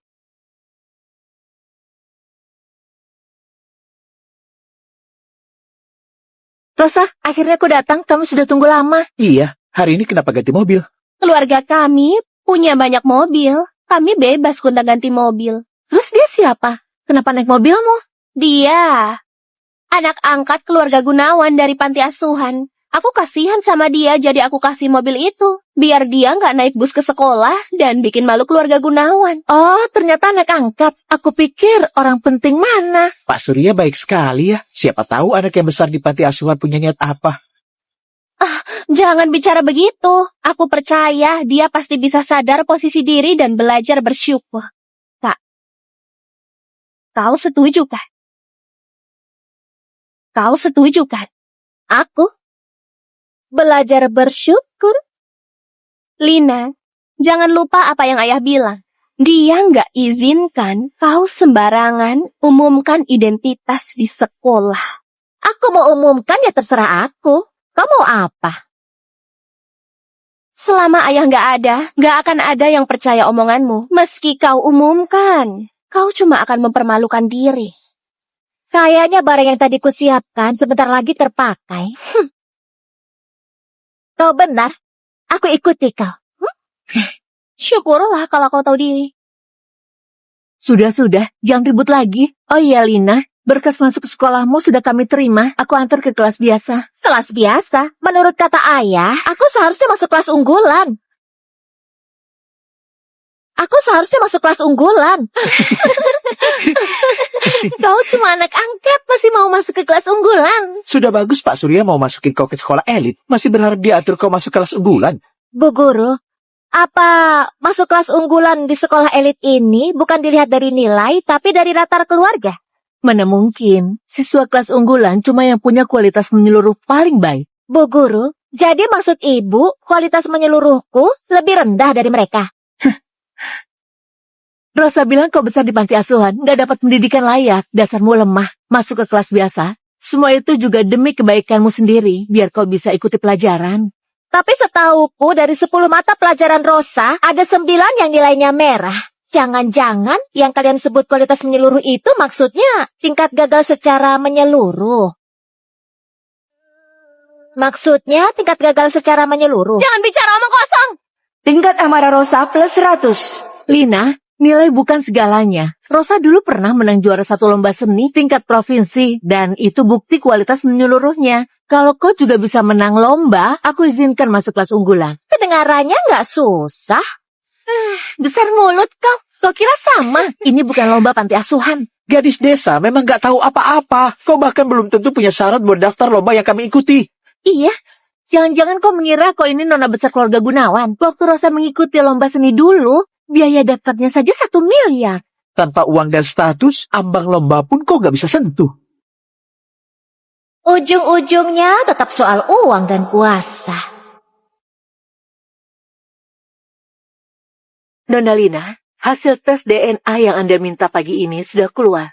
Rosa, akhirnya aku datang. Kamu sudah tunggu lama. Iya, hari ini kenapa ganti mobil? Keluarga kami punya banyak mobil. Kami bebas gonta-ganti mobil. Terus dia siapa? Kenapa naik mobilmu? Dia anak angkat keluarga Gunawan dari panti asuhan. Aku kasihan sama dia, jadi aku kasih mobil itu. Biar dia nggak naik bus ke sekolah dan bikin malu keluarga Gunawan. Oh, ternyata anak angkat. Aku pikir orang penting mana. Pak Surya baik sekali ya. Siapa tahu anak yang besar di panti asuhan punya niat apa. Jangan bicara begitu. Aku percaya dia pasti bisa sadar posisi diri dan belajar bersyukur. Kak, kau setuju kan? Kau setuju kan? Aku? Belajar bersyukur? Lina, jangan lupa apa yang ayah bilang. Dia nggak izinkan kau sembarangan umumkan identitas di sekolah. Aku mau umumkan ya terserah aku. Kau mau apa? Selama ayah nggak ada, nggak akan ada yang percaya omonganmu. Meski kau umumkan, kau cuma akan mempermalukan diri. Kayaknya barang yang tadi kusiapkan sebentar lagi terpakai. Kau benar. Aku ikuti kau. Syukurlah kalau kau tahu diri. Sudah, jangan ribut lagi. Oh iya, Lina. Berkas masuk ke sekolahmu sudah kami terima. Aku antar ke kelas biasa. Kelas biasa. Menurut kata ayah, aku seharusnya masuk kelas unggulan. Aku seharusnya masuk kelas unggulan. Kau cuma anak angkat, masih mau masuk ke kelas unggulan. Sudah bagus Pak Surya mau masukin kau ke sekolah elit. Masih berharap dia atur kau masuk kelas unggulan. Bu Guru, apa masuk kelas unggulan di sekolah elit ini bukan dilihat dari nilai, tapi dari latar keluarga? Mana mungkin, siswa kelas unggulan cuma yang punya kualitas menyeluruh paling baik. Bu Guru, jadi maksud ibu kualitas menyeluruhku lebih rendah dari mereka? Rosa bilang kau besar di panti asuhan, gak dapat pendidikan layak, dasarmu lemah, masuk ke kelas biasa. Semua itu juga demi kebaikanmu sendiri, biar kau bisa ikuti pelajaran. Tapi setauku dari 10 mata pelajaran Rosa, ada 9 yang nilainya merah. Jangan-jangan yang kalian sebut kualitas menyeluruh itu maksudnya tingkat gagal secara menyeluruh. Maksudnya tingkat gagal secara menyeluruh. Jangan bicara omong kosong. Tingkat amarah Rosa plus 100. Lina, nilai bukan segalanya. Rosa dulu pernah menang juara satu lomba seni tingkat provinsi, dan itu bukti kualitas menyeluruhnya. Kalau kau juga bisa menang lomba, aku izinkan masuk kelas unggulan. Kedengarannya nggak susah. Besar mulut kau. Kau kira sama? Ini bukan lomba panti asuhan. Gadis desa memang gak tahu apa-apa. Kau bahkan belum tentu punya syarat buat daftar lomba yang kami ikuti. Iya. Jangan-jangan kau mengira kau ini nona besar keluarga Gunawan. Waktu Rosa mengikuti lomba seni dulu, biaya daftarnya saja 1 miliar. Tanpa uang dan status, ambang lomba pun kau gak bisa sentuh. Ujung-ujungnya tetap soal uang dan kuasa. Nona Lina, hasil tes DNA yang Anda minta pagi ini sudah keluar.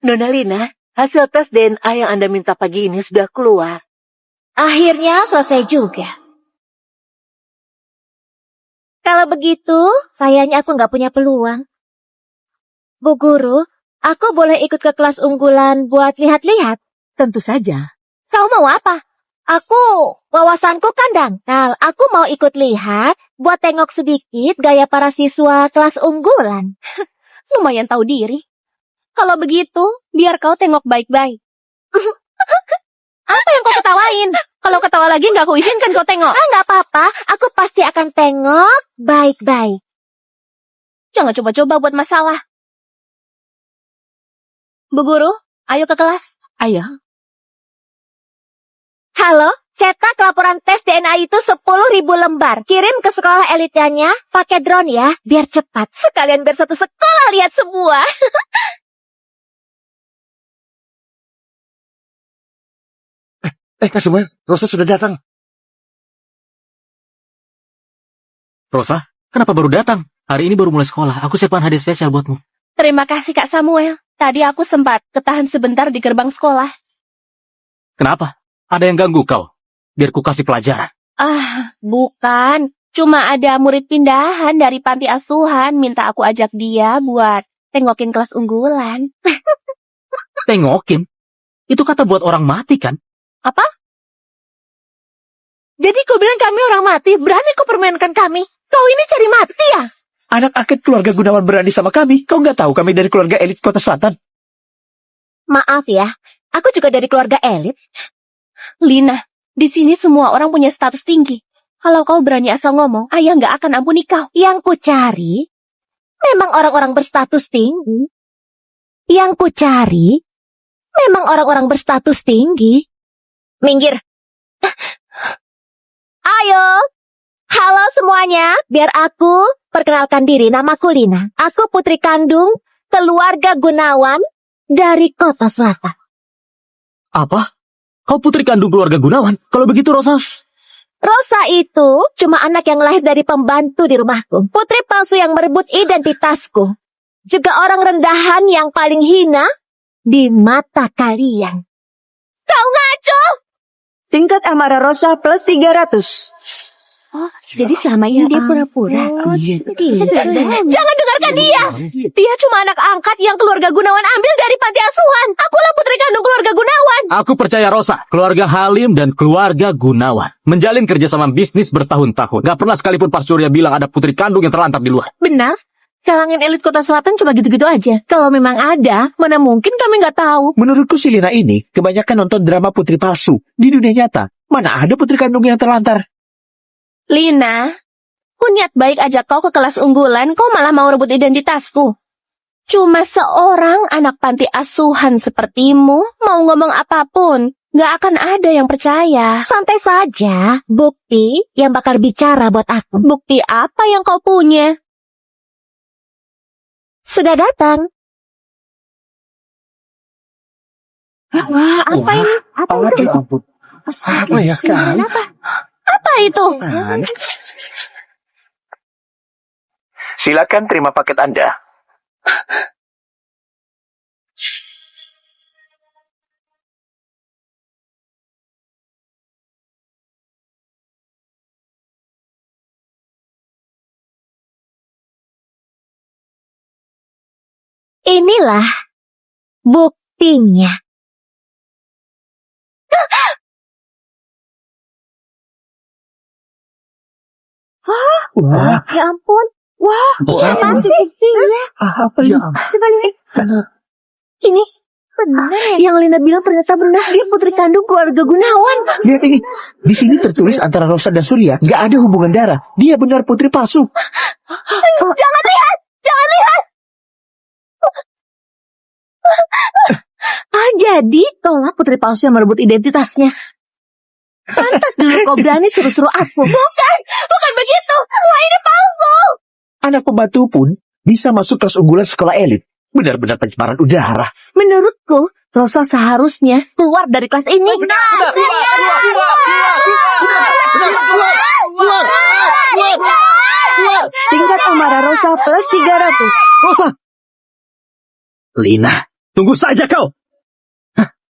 Nona Lina, hasil tes DNA yang Anda minta pagi ini sudah keluar. Akhirnya selesai juga. Kalau begitu, kayaknya aku nggak punya peluang. Bu Guru, aku boleh ikut ke kelas unggulan buat lihat-lihat? Tentu saja. Kau mau apa? Aku, wawasanku kan dangkal. Aku mau ikut lihat buat tengok sedikit gaya para siswa kelas unggulan. Lumayan tahu diri. Kalau begitu, biar kau tengok baik-baik. Apa yang kau ketawain? Kalau ketawa lagi nggak aku izinkan kau tengok. Nggak apa-apa. Aku pasti akan tengok baik-baik. Jangan coba-coba buat masalah. Bu Guru, ayo ke kelas. Ayo. Halo, cetak laporan tes DNA itu 10.000 lembar. Kirim ke sekolah elitnya pakai drone ya, biar cepat. Sekalian biar satu sekolah lihat semua. Kak Samuel, Rosa sudah datang. Rosa, kenapa baru datang? Hari ini baru mulai sekolah. Aku siapkan hadiah spesial buatmu. Terima kasih Kak Samuel. Tadi aku sempat ketahan sebentar di gerbang sekolah. Kenapa? Ada yang ganggu kau? Biar ku kasih pelajaran. Bukan. Cuma ada murid pindahan dari panti asuhan minta aku ajak dia buat tengokin kelas unggulan. Tengokin? Itu kata buat orang mati kan? Apa? Jadi kau bilang kami orang mati, berani kau permainkan kami? Kau ini cari mati ya? Anak angkat keluarga Gunawan berani sama kami. Kau nggak tahu kami dari keluarga elit kota selatan. Maaf ya, aku juga dari keluarga elit. Lina, di sini semua orang punya status tinggi. Kalau kau berani asal ngomong, ayah nggak akan ampuni kau. Yang ku cari memang orang-orang berstatus tinggi. Yang ku cari memang orang-orang berstatus tinggi. Minggir. Ayo. Halo semuanya, biar aku perkenalkan diri. Namaku Lina. Aku putri kandung keluarga Gunawan dari kota selatan. Apa? Kau putri kandung keluarga Gunawan? Kalau begitu Rosa... Rosa itu cuma anak yang lahir dari pembantu di rumahku. Putri palsu yang merebut identitasku. Juga orang rendahan yang paling hina di mata kalian. Kau ngaco! Tingkat amarah Rosa plus 300. Jadi selama ini dia pura-pura. Jangan dengarkan dia. Dia cuma anak angkat yang keluarga Gunawan ambil dari panti asuhan. Akulah putri kandung keluarga Gunawan. Aku percaya Rosa, keluarga Halim dan keluarga Gunawan menjalin kerjasama bisnis bertahun-tahun. Gak pernah sekalipun Pak Surya bilang ada putri kandung yang terlantar di luar. Benar. Kalangan elit kota selatan cuma gitu-gitu aja. Kalau memang ada, mana mungkin kami nggak tahu. Menurutku si Lina ini kebanyakan nonton drama putri palsu. Di dunia nyata, mana ada putri kandung yang terlantar? Lina, ku niat baik ajak kau ke kelas unggulan, kau malah mau rebut identitasku. Cuma seorang anak panti asuhan sepertimu mau ngomong apapun, gak akan ada yang percaya. Santai saja, bukti yang bakal bicara buat aku. Bukti apa yang kau punya? Sudah datang. Wah, apa ini? Apa itu? Apa ya sekali? Apa itu? Silakan terima paket Anda. Inilah buktinya. Wah, Ya ampun. Wah, apa sih? apa ya? Coba lihat. Ini benar ya? Yang Lina bilang ternyata benar. Dia putri kandung keluarga Gunawan. Lihat ini. Di sini tertulis antara Rosa dan Surya nggak ada hubungan darah. Dia benar putri palsu. Jangan lihat! Jangan lihat! Jadi kaulah putri palsu yang merebut identitasnya. Pantas dulu kau berani suruh-suruh aku. Bukan begitu! Semua ini palsu! Anak pembantu pun bisa masuk kelas unggulan sekolah elit. Benar-benar pencemaran udara. Menurutku, Rosa seharusnya keluar dari kelas ini. Tingkat amarah Rosa plus 300. Rosa! Lina, tunggu saja kau.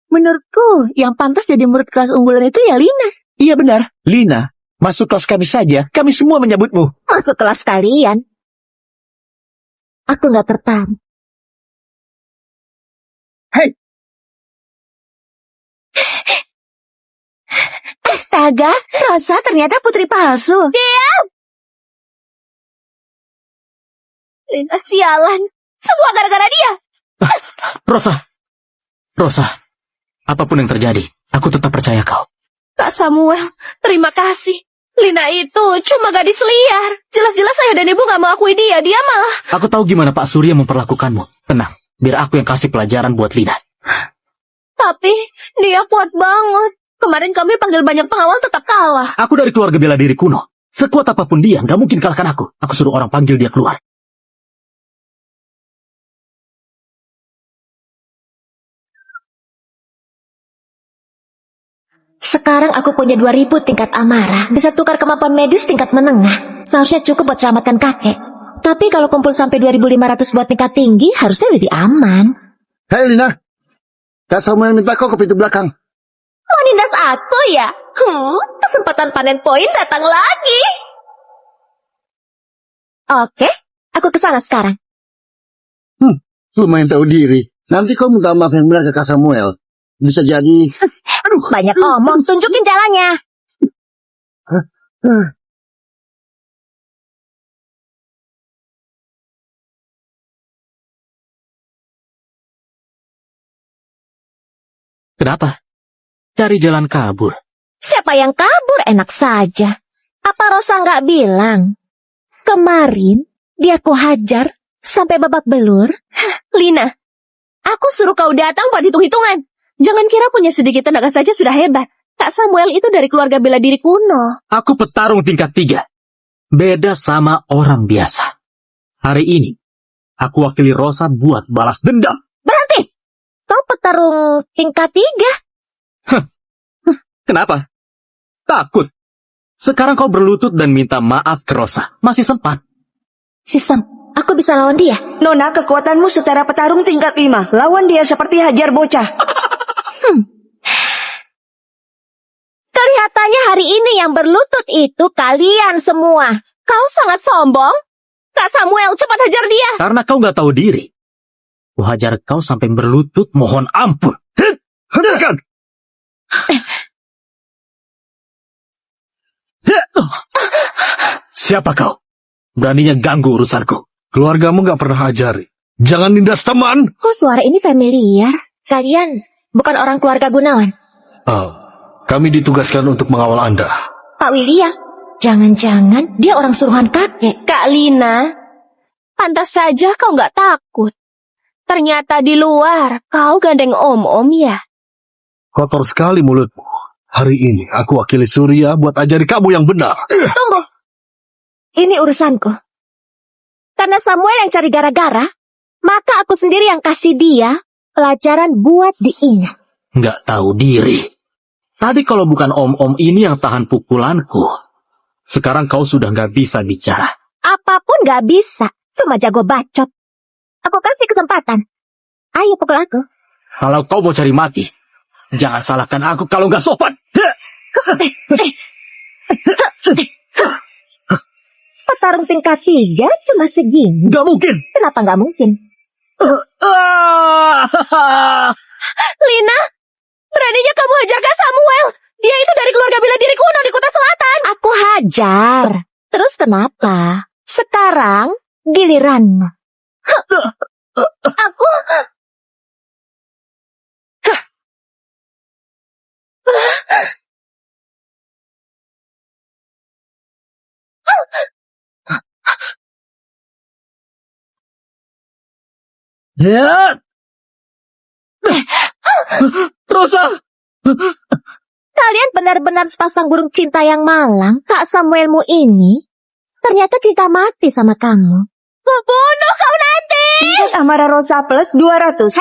Menurutku, yang pantas jadi murid kelas unggulan itu ya Lina. Iya benar, Lina. Masuk kelas kami saja, kami semua menyambutmu. Masuk kelas kalian. Aku nggak tertarik. Hei, Astaga, Rosa ternyata putri palsu. Lina sialan. Semua gara-gara dia. Rosa, apapun yang terjadi, aku tetap percaya kau. Kak Samuel, terima kasih. Lina itu cuma gadis liar. Jelas-jelas saya dan ibu gak mengakui dia. Dia malah... Aku tahu gimana Pak Surya memperlakukanmu. Tenang, biar aku yang kasih pelajaran buat Lina. Tapi dia kuat banget. Kemarin kami panggil banyak pengawal tetap kalah. Aku dari keluarga bela diri kuno. Sekuat apapun dia, gak mungkin kalahkan aku. Aku suruh orang panggil dia keluar. Sekarang aku punya 2000 tingkat amarah, bisa tukar kemampuan medis tingkat menengah. Seharusnya cukup buat selamatkan kakek. Tapi kalau kumpul sampai 2500 buat tingkat tinggi, harusnya lebih aman. Hei Lina, Kak Samuel minta kau ke pintu belakang. Mau nindas aku ya? Kesempatan panen poin datang lagi. Oke, aku kesana sekarang. Lumayan tahu diri. Nanti kau minta maaf yang benar ke Kak Samuel. Bisa jadi... Banyak omong, tunjukin jalannya. Kenapa? Cari jalan kabur. Siapa yang kabur enak saja. Apa Rosa nggak bilang? Kemarin dia ku hajar sampai babak belur. Lina, aku suruh kau datang buat hitung-hitungan. Jangan kira punya sedikit tenaga saja sudah hebat. Kak Samuel itu dari keluarga bela diri kuno. Aku petarung tingkat 3. Beda sama orang biasa. Hari ini, aku wakili Rosa buat balas dendam. Berhenti! Kau petarung tingkat 3. Kenapa? Takut. Sekarang kau berlutut dan minta maaf ke Rosa. Masih sempat. Sistem, aku bisa lawan dia. Nona, kekuatanmu setara petarung tingkat 5. Lawan dia seperti hajar bocah. Kelihatannya hari ini yang berlutut itu kalian semua. Kau sangat sombong. Kak Samuel, cepat hajar dia. Karena kau nggak tahu diri. Ku hajar kau sampai berlutut mohon ampun. Hentikan! Siapa kau? Beraninya ganggu urusanku. Keluargamu gak pernah ajari. Jangan nindas teman. Kok suara ini familiar? Kalian bukan orang keluarga Gunawan. Oh, kami ditugaskan untuk mengawal Anda. Pak William, jangan-jangan dia orang suruhan kakek. Kak Lina, pantas saja kau nggak takut. Ternyata di luar kau gandeng om-om ya. Kotor sekali mulutmu. Hari ini aku wakili Surya buat ajari kamu yang benar. Tunggu. Ini urusanku. Karena Samuel yang cari gara-gara, maka aku sendiri yang kasih dia pelajaran buat diingat. Nggak tahu diri. Tadi kalau bukan om-om ini yang tahan pukulanku, sekarang kau sudah nggak bisa bicara. Apapun nggak bisa, cuma jago bacot. Aku kasih kesempatan. Ayo pukul aku. Kalau kau mau cari mati, jangan salahkan aku kalau nggak sopan. Petarung tingkat 3 cuma segini. Nggak mungkin. Kenapa nggak mungkin? Lina, beraninya kamu hajar Kak Samuel. Dia itu dari keluarga bela diri kuno di Kota Selatan. Aku hajar. Terus kenapa? Sekarang giliranmu. Aku... Ya. Rosa. Kalian benar-benar sepasang burung cinta yang malang. Kak Samuelmu ini ternyata cinta mati sama kamu. Kubunuh kau nanti. Tingkat amarah Rosa plus 200.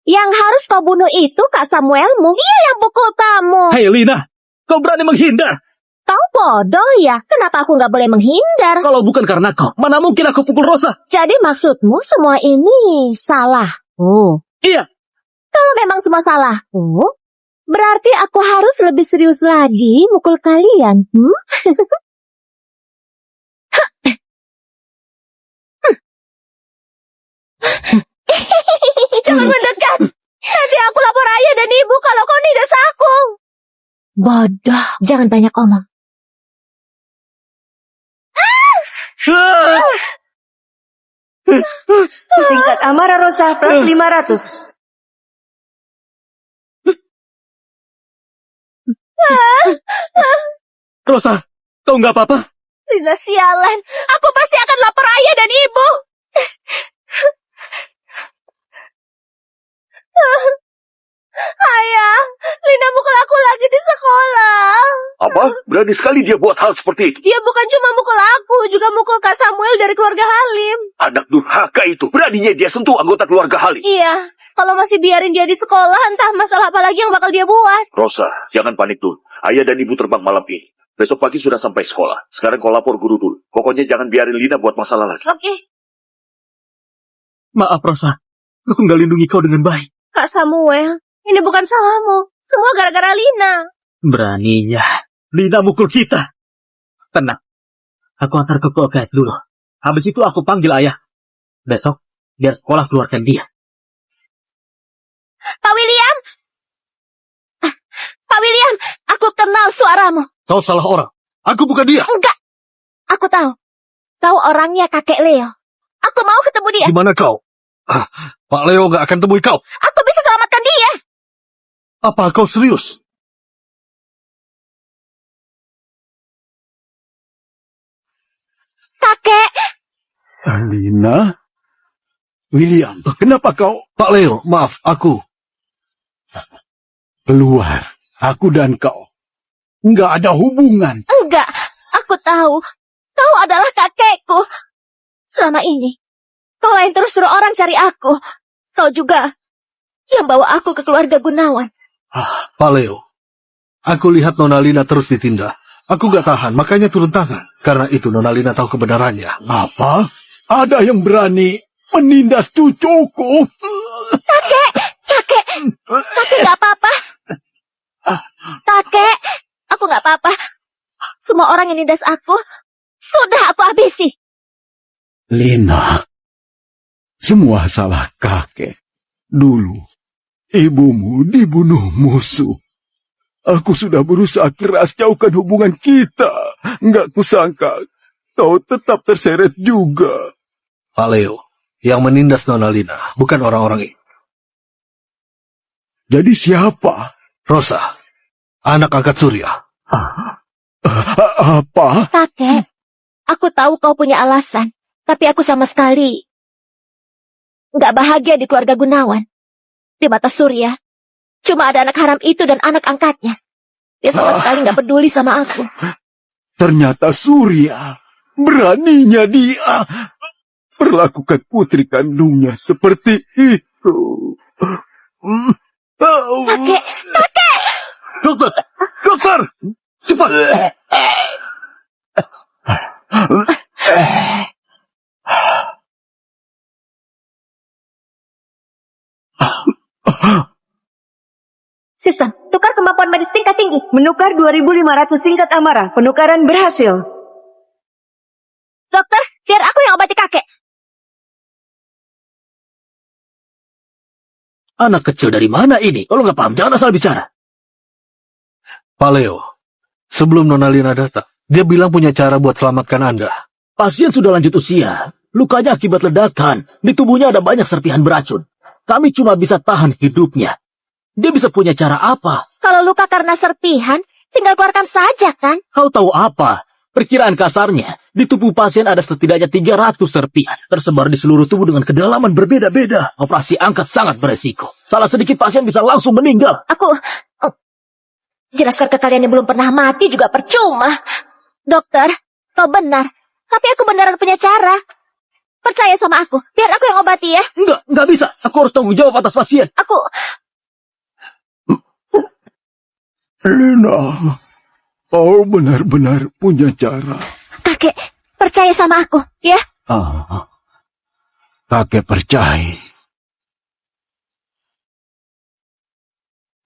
Yang harus kau bunuh itu Kak Samuelmu. Dia yang pukul kamu. Hei Lina, kau berani menghindar. Kau bodoh ya. Kenapa aku nggak boleh menghindar? Kalau bukan karena kau, mana mungkin aku pukul Rosa? Jadi maksudmu semua ini salahku? Iya. Kalau memang semua salahku, berarti aku harus lebih serius lagi mukul kalian. Jangan mendekat. Nanti aku lapor ayah dan ibu kalau kau nindas aku. Bodoh, jangan banyak omong. Tingkat amarah Rosa plus 500. Rosa, kau nggak apa-apa? Lina sialan. Aku pasti akan lapor ayah dan ibu. Ayah, Lina mukul aku lagi di sekolah. Apa? Berani sekali dia buat hal seperti itu. Dia bukan cuma mukul aku, juga mukul Kak Samuel dari keluarga Halim. Anak durhaka itu. Beraninya dia sentuh anggota keluarga Halim. Iya, kalau masih biarin dia di sekolah, entah masalah apa lagi yang bakal dia buat. Rosa, jangan panik dulu. Ayah dan ibu terbang malam ini. Besok pagi sudah sampai sekolah. Sekarang kau lapor guru dulu. Pokoknya jangan biarin Lina buat masalah lagi. Oke. Maaf, Rosa. Aku nggak lindungi kau dengan baik. Kak Samuel, ini bukan salahmu. Semua gara-gara Lina. Beraninya. Lina mukul kita. Tenang. Aku antar ke UKS dulu. Habis itu aku panggil ayah. Besok, biar sekolah keluarkan dia. Pak William! Pak William, aku kenal suaramu. Kau salah orang. Aku bukan dia. Enggak. Aku tahu. Kau orangnya kakek Leo. Aku mau ketemu dia. Di mana kau? Pak Leo gak akan temui kau. Aku bisa selamatkan dia. Apa kau serius? Kakek, Lina? William, kenapa kau Pak Leo, maaf, aku. keluar? Aku dan kau. Nggak ada hubungan. enggak. Aku tahu. Kau adalah kakekku. Selama ini, kau yang terus suruh orang cari aku. Kau juga yang bawa aku ke keluarga Gunawan. Pak Leo, aku lihat Nona Lina terus ditindak. Aku gak tahan, makanya turun tangan. Karena itu Nona Lina tahu kebenarannya. Apa? Ada yang berani menindas cucuku? Kakek gak apa-apa. Kakek, aku gak apa-apa. Semua orang yang nindas aku, sudah aku habisi. Lina, semua salah kakek. Dulu, ibumu dibunuh musuh. Aku sudah berusaha keras jauhkan hubungan kita. Nggak kusangka kau tetap terseret juga. Pak Leo, yang menindas Nona Lina bukan orang-orang ini. Jadi siapa? Rosa, anak angkat Surya. Apa? Kakek, aku tahu kau punya alasan. Tapi aku sama sekali nggak bahagia di keluarga Gunawan. Di mata Surya, cuma ada anak haram itu dan anak angkatnya. Dia sama sekali nggak peduli sama aku. Ternyata Surya, beraninya dia perlakukan putri kandungnya seperti itu. Kakek, Dokter! Dokter! Cepat! Sistem, tukar kemampuan medis tingkat tinggi. Menukar 2.500 tingkat amarah. Penukaran berhasil. dokter, biar aku yang obati kakek. Anak kecil dari mana ini? Kalau nggak paham, jangan asal bicara. Pak Leo, sebelum Nona Lina datang, dia bilang punya cara buat selamatkan Anda. Pasien sudah lanjut usia. Lukanya akibat ledakan. Di tubuhnya ada banyak serpihan beracun. Kami cuma bisa tahan hidupnya. Dia bisa punya cara apa? Kalau luka karena serpihan, tinggal keluarkan saja kan? Kau tahu apa? Perkiraan kasarnya, di tubuh pasien ada setidaknya 300 serpihan. Tersebar di seluruh tubuh dengan kedalaman berbeda-beda. Operasi angkat sangat beresiko. Salah sedikit pasien bisa langsung meninggal. Jelaskan ke kalian yang belum pernah mati juga percuma. Dokter, kau benar. Tapi aku beneran punya cara. Percaya sama aku, biar aku yang obati ya. Enggak bisa. Aku harus tanggung jawab atas pasien. Lina, kau benar-benar punya cara. Kakek, percaya sama aku, ya? Kakek percaya.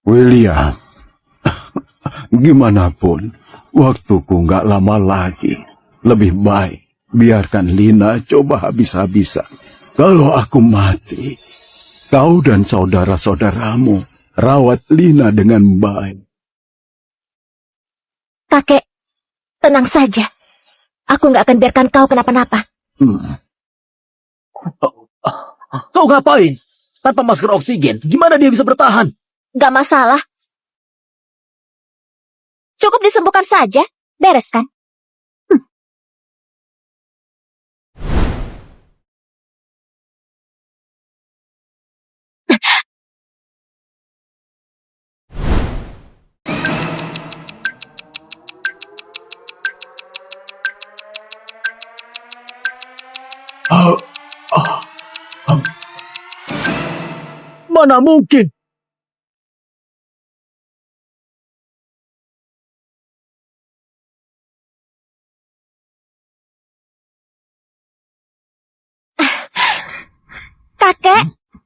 William, gimana pun, waktuku nggak lama lagi. Lebih baik biarkan Lina coba habis-habisan. Kalau aku mati, kau dan saudara-saudaramu rawat Lina dengan baik. Kakek, tenang saja. Aku nggak akan biarkan kau kenapa-napa. Kau ngapain? Tanpa masker oksigen, gimana dia bisa bertahan? Nggak masalah. Cukup disembuhkan saja, beres kan? Mana mungkin?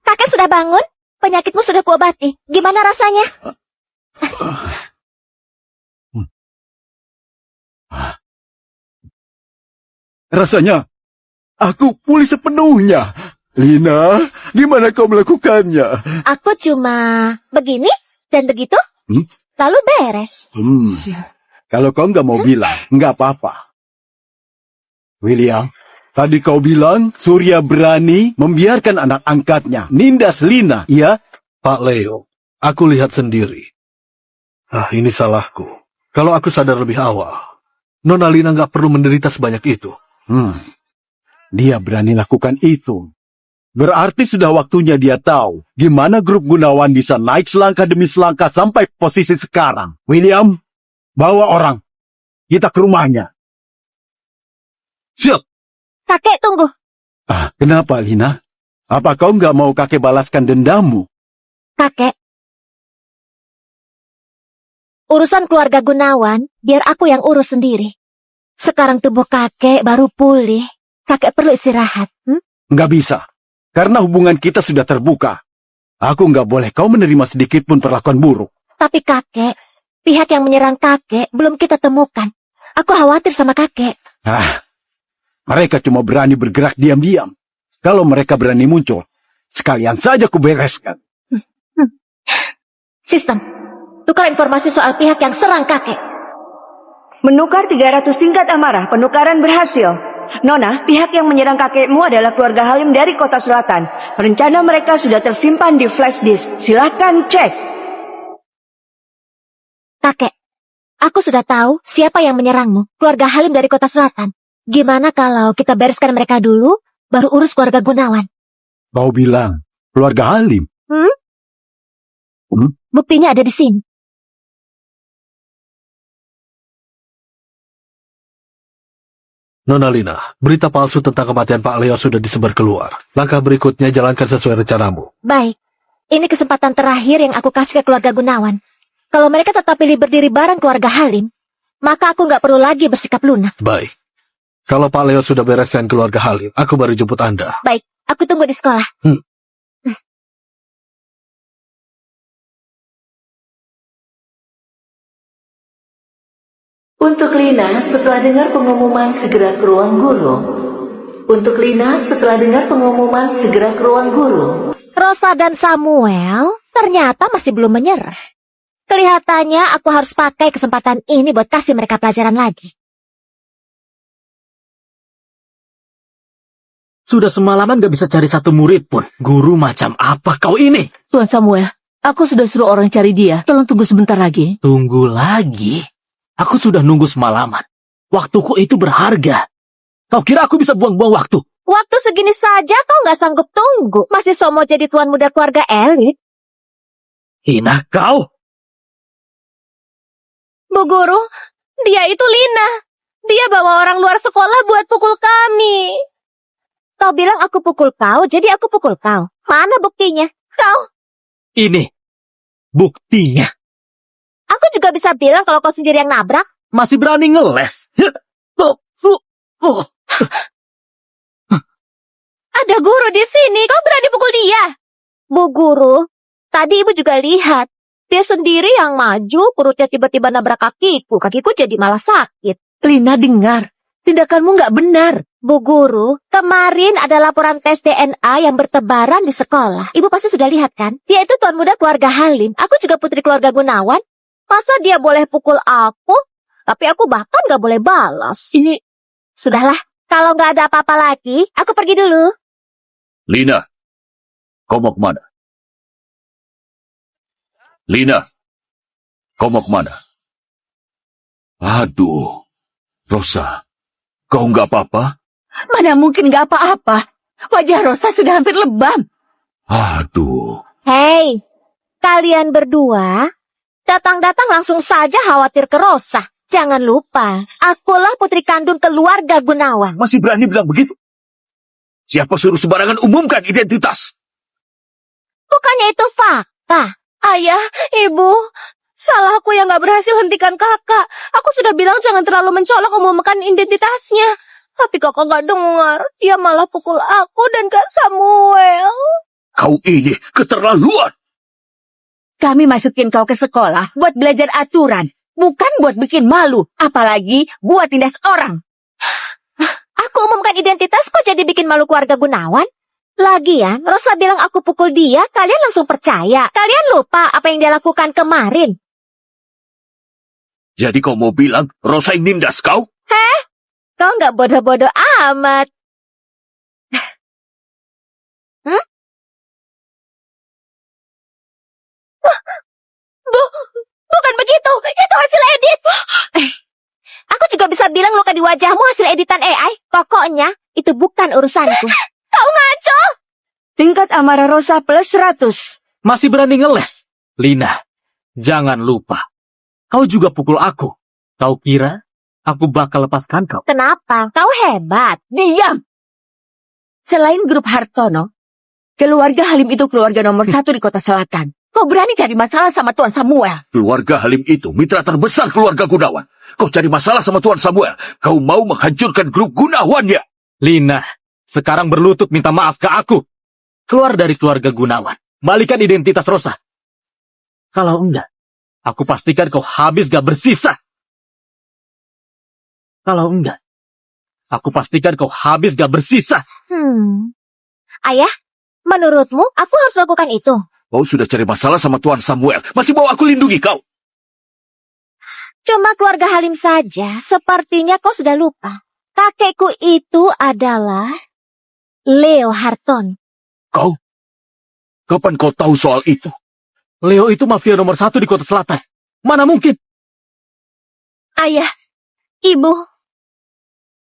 Kakek sudah bangun? Penyakitmu sudah kuobati. Gimana rasanya? Rasanya, aku pulih sepenuhnya. Lina, gimana kau melakukannya? Aku cuma begini dan begitu, lalu beres. Kalau kau nggak mau bilang, nggak apa-apa. William, tadi kau bilang Surya berani membiarkan anak angkatnya nindas Lina, iya? Pak Leo, aku lihat sendiri. Ini salahku. Kalau aku sadar lebih awal, Nona Lina nggak perlu menderita sebanyak itu. Dia berani lakukan itu. Berarti sudah waktunya dia tahu gimana grup Gunawan bisa naik selangkah demi selangkah sampai posisi sekarang. William, bawa orang. Kita ke rumahnya. Siap. Kakek, tunggu. Kenapa, Lina? Apa kau nggak mau kakek balaskan dendammu? Kakek. Urusan keluarga Gunawan, biar aku yang urus sendiri. Sekarang tubuh kakek baru pulih. Kakek perlu istirahat. Nggak bisa. Karena hubungan kita sudah terbuka. Aku nggak boleh kau menerima sedikit pun perlakuan buruk. Tapi kakek, pihak yang menyerang kakek belum kita temukan. Aku khawatir sama kakek. Mereka cuma berani bergerak diam-diam. Kalau mereka berani muncul, sekalian saja kubereskan. Sistem, tukar informasi soal pihak yang serang kakek. Menukar 300 tingkat amarah, penukaran berhasil. Nona, pihak yang menyerang kakekmu adalah keluarga Halim dari Kota Selatan. Rencana mereka sudah tersimpan di flash disk. Silahkan cek. Kakek, aku sudah tahu siapa yang menyerangmu. Keluarga Halim dari Kota Selatan. Gimana kalau kita bereskan mereka dulu, baru urus keluarga Gunawan? Kau bilang, keluarga Halim? Buktinya ada di sini. Nona Lina, berita palsu tentang kematian Pak Leo sudah disebar keluar. Langkah berikutnya jalankan sesuai rencanamu. Baik, ini kesempatan terakhir yang aku kasih ke keluarga Gunawan. Kalau mereka tetap pilih berdiri bareng keluarga Halim, maka aku nggak perlu lagi bersikap lunak. Baik. Kalau Pak Leo sudah bereskan keluarga Halim, aku baru jemput Anda. Baik, aku tunggu di sekolah. Untuk Lina, setelah dengar pengumuman segera ke ruang guru. Untuk Lina, setelah dengar pengumuman segera ke ruang guru. Rosa dan Samuel ternyata masih belum menyerah. Kelihatannya aku harus pakai kesempatan ini buat kasih mereka pelajaran lagi. Sudah semalaman gak bisa cari satu murid pun. Guru macam apa kau ini? Tuan Samuel, aku sudah suruh orang cari dia. Tolong tunggu sebentar lagi. Tunggu lagi? Aku sudah nunggu semalaman. Waktuku itu berharga. Kau kira aku bisa buang-buang waktu? Waktu segini saja kau nggak sanggup tunggu. Masih mau jadi tuan muda keluarga elit. Hina kau. Bu Guru, dia itu Lina. Dia bawa orang luar sekolah buat pukul kami. Kau bilang aku pukul kau, jadi aku pukul kau. Mana buktinya? Kau. Ini buktinya. Aku juga bisa bilang kalau kau sendiri yang nabrak. Masih berani ngeles. Ada guru di sini, kau berani pukul dia? Bu Guru, tadi ibu juga lihat. Dia sendiri yang maju, perutnya tiba-tiba nabrak kakiku. Kakiku jadi malah sakit. Lina, dengar. Tindakanmu nggak benar. Bu Guru, kemarin ada laporan tes DNA yang bertebaran di sekolah. Ibu pasti sudah lihat kan? Dia itu tuan muda keluarga Halim. Aku juga putri keluarga Gunawan. Masa dia boleh pukul aku? Tapi aku bahkan nggak boleh balas. Ini... Sudahlah, kalau nggak ada apa-apa lagi, aku pergi dulu. Lina, kau mau kemana? Lina, kau mau kemana? Aduh, Rosa, kau nggak apa-apa? Mana mungkin nggak apa-apa. Wajah Rosa sudah hampir lebam. Aduh. Hei, kalian berdua, datang-datang langsung saja khawatir ke Rosa. Jangan lupa, akulah putri kandung keluarga Gunawan. Masih berani bilang begitu? Siapa suruh sembarangan umumkan identitas? Bukannya itu fakta. Ayah, ibu, salahku yang gak berhasil hentikan kakak. Aku sudah bilang jangan terlalu mencolok umumkan identitasnya. Tapi kakak gak dengar. Dia malah pukul aku dan Kak Samuel. Kau ini keterlaluan. Kami masukin kau ke sekolah buat belajar aturan, bukan buat bikin malu, apalagi buat tindas orang. Aku umumkan identitas kok jadi bikin malu keluarga Gunawan? Lagian, Rosa bilang aku pukul dia, kalian langsung percaya. Kalian lupa apa yang dia lakukan kemarin. Jadi kau mau bilang Rosa yang nindas kau? Kau nggak bodoh-bodoh amat. Bukan begitu, itu hasil edit. Aku juga bisa bilang luka di wajahmu hasil editan AI. Pokoknya, itu bukan urusanku. Kau ngaco. Tingkat amarah Rosa plus 100. Masih berani ngeles? Lina, jangan lupa. Kau juga pukul aku. Kau kira aku bakal lepaskan kau? Kenapa? Kau hebat. Diam! Selain grup Hartono, keluarga Halim itu keluarga nomor 1 di Kota Selatan. Kau berani cari masalah sama Tuan Samuel? Keluarga Halim itu mitra terbesar keluarga Gunawan. Kau cari masalah sama Tuan Samuel. Kau mau menghancurkan grup Gunawan ya? Lina, sekarang berlutut minta maaf ke aku. Keluar dari keluarga Gunawan. Balikan identitas Rosa. Kalau enggak, aku pastikan kau habis gak bersisa. Kalau enggak, aku pastikan kau habis gak bersisa. Ayah, menurutmu aku harus lakukan itu? Kau sudah cari masalah sama Tuan Samuel. Masih mau aku lindungi kau? Cuma keluarga Halim saja, sepertinya kau sudah lupa. Kakekku itu adalah Leo Harton. Kau? Kapan kau tahu soal itu? Leo itu mafia nomor 1 di Kota Selatan. Mana mungkin? Ayah, ibu.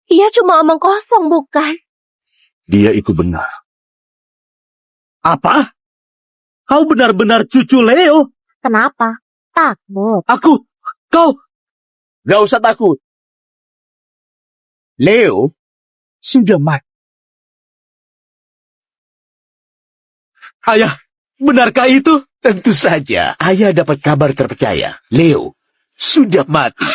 Ia cuma omong kosong, bukan? Dia itu benar. Apa? Kau benar-benar cucu Leo? Kenapa? Takut. Kau... Gak usah takut. Leo sudah mati. Ayah, benarkah itu? Tentu saja, ayah dapat kabar terpercaya. Leo sudah mati.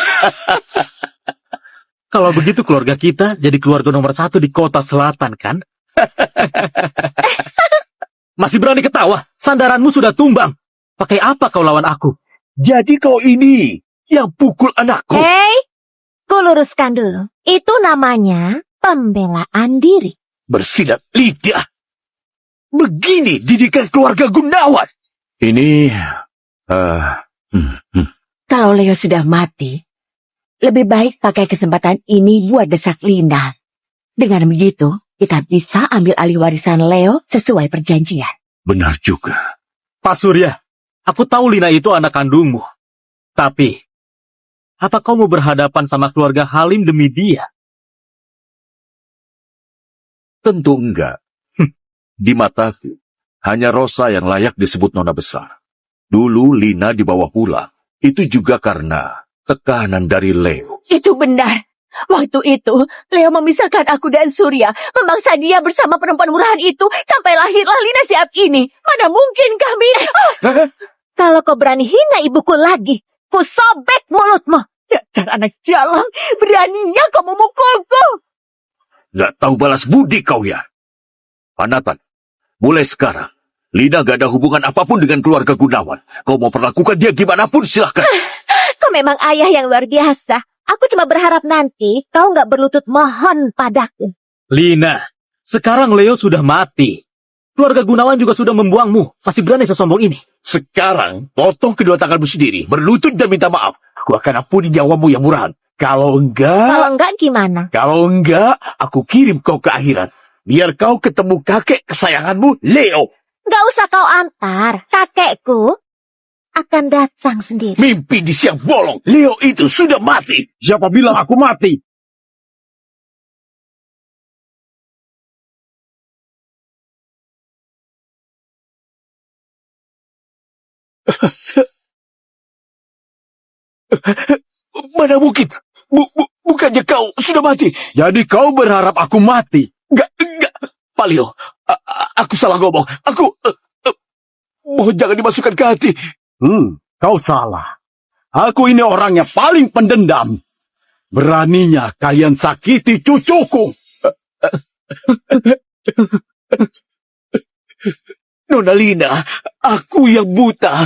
Kalau begitu keluarga kita jadi keluarga nomor 1 di Kota Selatan, kan? Masih berani ketawa? Sandaranmu sudah tumbang. Pakai apa kau lawan aku? Jadi kau ini yang pukul anakku. Hei, ku luruskan dulu. Itu namanya pembelaan diri. Bersilat lidah. Begini didikan keluarga Gunawan. Ini... Kalau Leo sudah mati, lebih baik pakai kesempatan ini buat desak Lina. Dengan begitu, kita bisa ambil alih warisan Leo sesuai perjanjian. Benar juga. Pak Surya, aku tahu Lina itu anak kandungmu. Tapi, apa kau mau berhadapan sama keluarga Halim demi dia? Tentu enggak. Di mataku, hanya Rosa yang layak disebut nona besar. Dulu Lina dibawa pulang. Itu juga karena tekanan dari Leo. Itu benar. Waktu itu, Leo memisahkan aku dan Surya, memaksa dia bersama perempuan murahan itu, sampai lahirlah Lina siap ini. Mana mungkin kami... Kalau kau berani hina ibuku lagi, ku sobek mulutmu. Dasar anak jalang, beraninya kau memukulku. Gak tahu balas budi kau ya. Panatan, mulai sekarang, Lina gak ada hubungan apapun dengan keluarga Gunawan. Kau mau perlakukan dia gimana pun silahkan. Kau memang ayah yang luar biasa. Aku cuma berharap nanti kau nggak berlutut mohon padaku. Lina, sekarang Leo sudah mati. Keluarga Gunawan juga sudah membuangmu. Masih berani sesombong ini. Sekarang, potong kedua tanganmu sendiri, berlutut dan minta maaf. Aku akan ampuni nyawamu yang murahan. Kalau enggak, Gimana? Kalau enggak, aku kirim kau ke akhirat. Biar kau ketemu kakek kesayanganmu, Leo. Gak usah kau antar. Kakekku akan datang sendiri. Mimpi di siang bolong. Leo itu sudah mati. Siapa bilang aku mati? Mana mungkin? Bukannya kau sudah mati? Jadi kau berharap aku mati? Enggak. Pak Leo, aku salah ngomong. Mohon jangan dimasukkan ke hati. Kau salah. Aku ini orang yang paling pendendam. Beraninya kalian sakiti cucuku. Nona Lina, aku yang buta.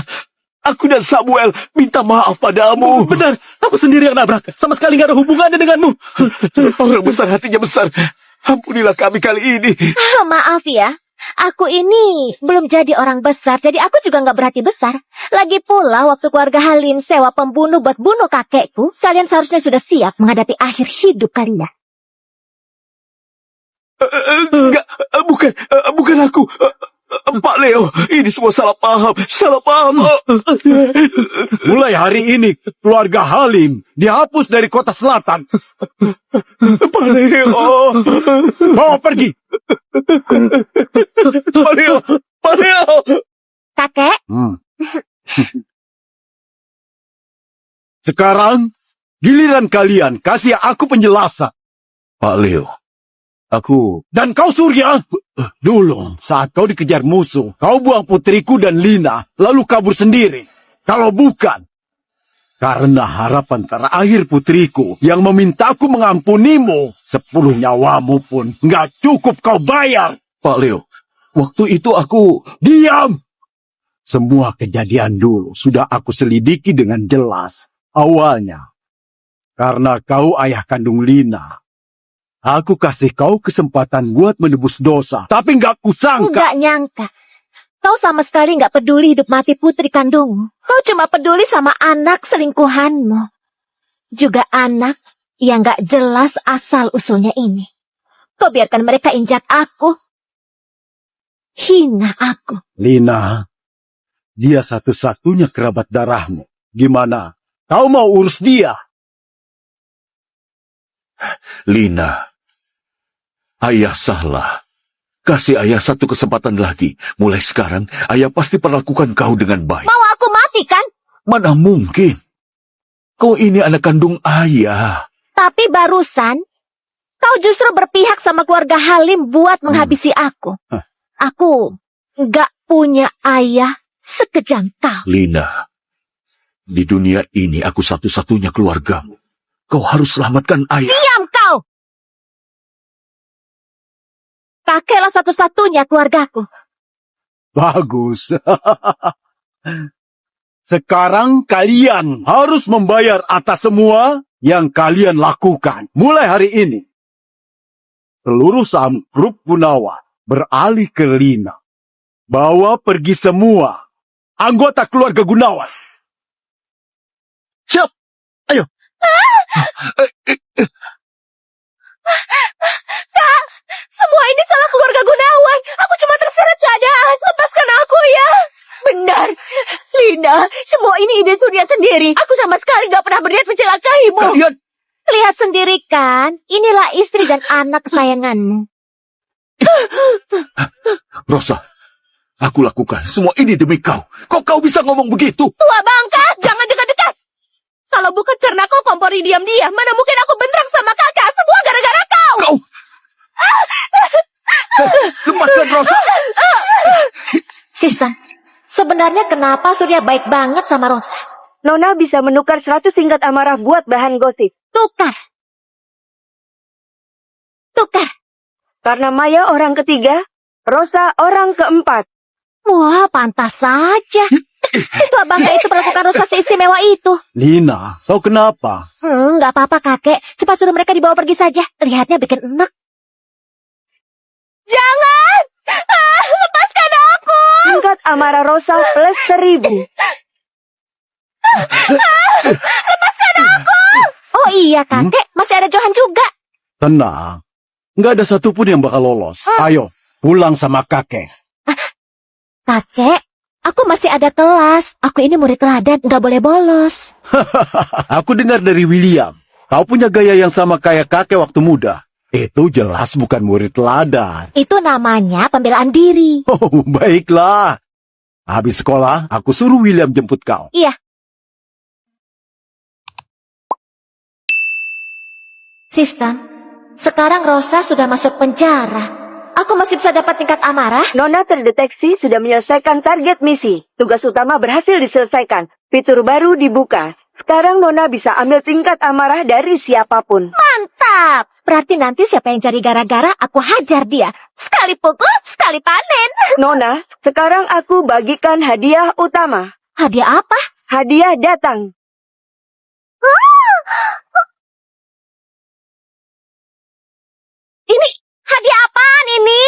Aku dan Samuel minta maaf padamu. Benar, aku sendiri yang nabrak. Sama sekali gak ada hubungannya denganmu. Orang besar hatinya besar. Ampunilah kami kali ini. Maaf ya, aku ini belum jadi orang besar, jadi aku juga nggak berhati besar. Lagi pula, waktu keluarga Halim sewa pembunuh buat bunuh kakekku, kalian seharusnya sudah siap menghadapi akhir hidup kalian. Enggak, bukan aku. Pak Leo, ini semua salah paham. Mulai hari ini, keluarga Halim dihapus dari kota selatan. Pak Leo. Bawa pergi. Pak Leo. Kakek, Sekarang, giliran kalian kasih aku penjelasan. Pak Leo, aku... Dan kau Surya, dulu saat kau dikejar musuh, kau buang putriku dan Lina, lalu kabur sendiri. Kalau bukan, karena harapan terakhir putriku yang memintaku mengampunimu, 10 nyawamu pun nggak cukup kau bayar. Pak Leo, waktu itu aku... Diam! Semua kejadian dulu sudah aku selidiki dengan jelas. Awalnya, karena kau ayah kandung Lina, aku kasih kau kesempatan buat menebus dosa, tapi nggak kusangka. nggak nyangka. Kau sama sekali nggak peduli hidup mati putri kandungmu. Kau cuma peduli sama anak selingkuhanmu. Juga anak yang nggak jelas asal-usulnya ini. Kau biarkan mereka injak aku. Hina aku. Lina, dia satu-satunya kerabat darahmu. Gimana? Kau mau urus dia? Lina, ayah salah. Kasih ayah satu kesempatan lagi. Mulai sekarang, ayah pasti perlakukan kau dengan baik. Mau aku mati kan? Mana mungkin? Kau ini anak kandung ayah. Tapi barusan, kau justru berpihak sama keluarga Halim buat menghabisi aku. Aku nggak punya ayah sekejam kau. Lina, di dunia ini aku satu-satunya keluargamu. Kau harus selamatkan ayah. Diam kau! Kakeklah satu-satunya keluargaku. Bagus. Sekarang kalian harus membayar atas semua yang kalian lakukan. Mulai hari ini, seluruh saham grup Gunawan beralih ke Lina. Bawa pergi semua anggota keluarga Gunawan. Siap, ayo. Kak, semua ini salah keluarga Gunawan. Aku cuma terseret keadaan. Lepaskan aku ya. Benar, Lina. Semua ini ide Surya sendiri. Aku sama sekali gak pernah berniat mencelakaimu. Kalian... Lihat sendiri kan, inilah istri dan anak kesayanganmu. Rosa, aku lakukan semua ini demi kau. Kok kau bisa ngomong begitu? Tua bangka, jangan dekat-dekat. Kalau bukan karena kau kompori diam-diam, mana mungkin aku bentrang sama kakak. Semua gara-gara kau. Kau... Lepaskan Rosa. Sisan, sebenarnya kenapa Surya baik banget sama Rosa? Nona bisa menukar 100 singkat amarah buat bahan gosip. Tukar. Karena Maya orang ketiga, Rosa orang keempat. Wah, pantas saja. Si tua bangka itu melakukan Rosa seistimewa itu. Lina, kau kenapa? Nggak apa-apa kakek. Cepat suruh mereka dibawa pergi saja. Lihatnya bikin enak. Jangan! Lepaskan aku! Singkat amarah Rosa plus 1000. Lepaskan aku! Oh iya kakek, masih ada Johan juga. Tenang, nggak ada satupun yang bakal lolos. Ayo, pulang sama kakek. Kakek, aku masih ada kelas. Aku ini murid teladan, nggak boleh bolos. Aku dengar dari William, kau punya gaya yang sama kayak kakek waktu muda. Itu jelas bukan murid teladan. Itu namanya pembelaan diri. Oh, baiklah. Habis sekolah, aku suruh William jemput kau. Iya. Sistem, sekarang Rosa sudah masuk penjara. Aku masih bisa dapat tingkat amarah? Nona terdeteksi sudah menyelesaikan target misi. Tugas utama berhasil diselesaikan. Fitur baru dibuka. Sekarang Nona bisa ambil tingkat amarah dari siapapun. Mantap! Berarti nanti siapa yang cari gara-gara, aku hajar dia. Sekali pukul, sekali panen. Nona, sekarang aku bagikan hadiah utama. Hadiah apa? Hadiah datang. Ini hadiah apaan ini?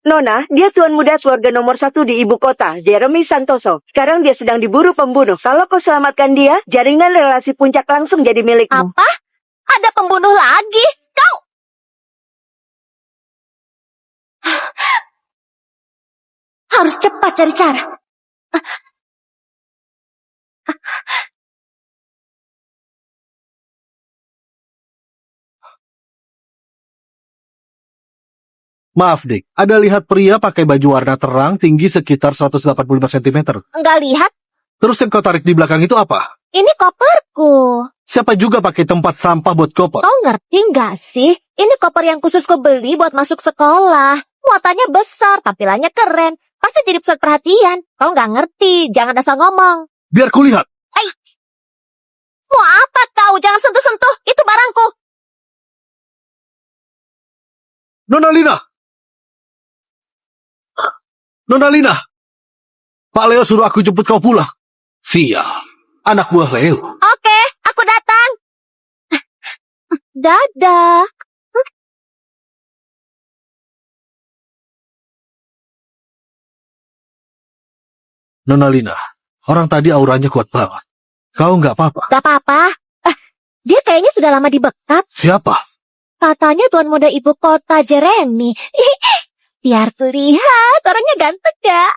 Nona, dia tuan muda keluarga nomor 1 di ibu kota, Jeremy Santoso. Sekarang dia sedang diburu pembunuh. Kalau kau selamatkan dia, jaringan relasi puncak langsung jadi milikmu. Apa? Ada pembunuh lagi? Kau! Harus cepat cari cara. Maaf, Dik. Ada lihat pria pakai baju warna terang tinggi sekitar 185 cm. Enggak lihat? Terus yang kau tarik di belakang itu apa? Ini koperku. Siapa juga pakai tempat sampah buat koper? Kau ngerti nggak sih? Ini koper yang khusus ku beli buat masuk sekolah. Muatannya besar, tampilannya keren. Pasti jadi pusat perhatian. Kau nggak ngerti, jangan asal ngomong. Biar kulihat. Mau apa kau? Jangan sentuh-sentuh. Itu barangku. Nona Lina! Nona Lina! Pak Leo suruh aku jemput kau pulang. Sial, anak buah Leo. Oke, aku datang. Dadah. Nona Lina, orang tadi auranya kuat banget. Kau nggak apa-apa? Gak apa-apa. Dia kayaknya sudah lama dibekap. Siapa? Katanya tuan muda ibu kota Jeremy. Biar kulihat, orangnya ganteng gak?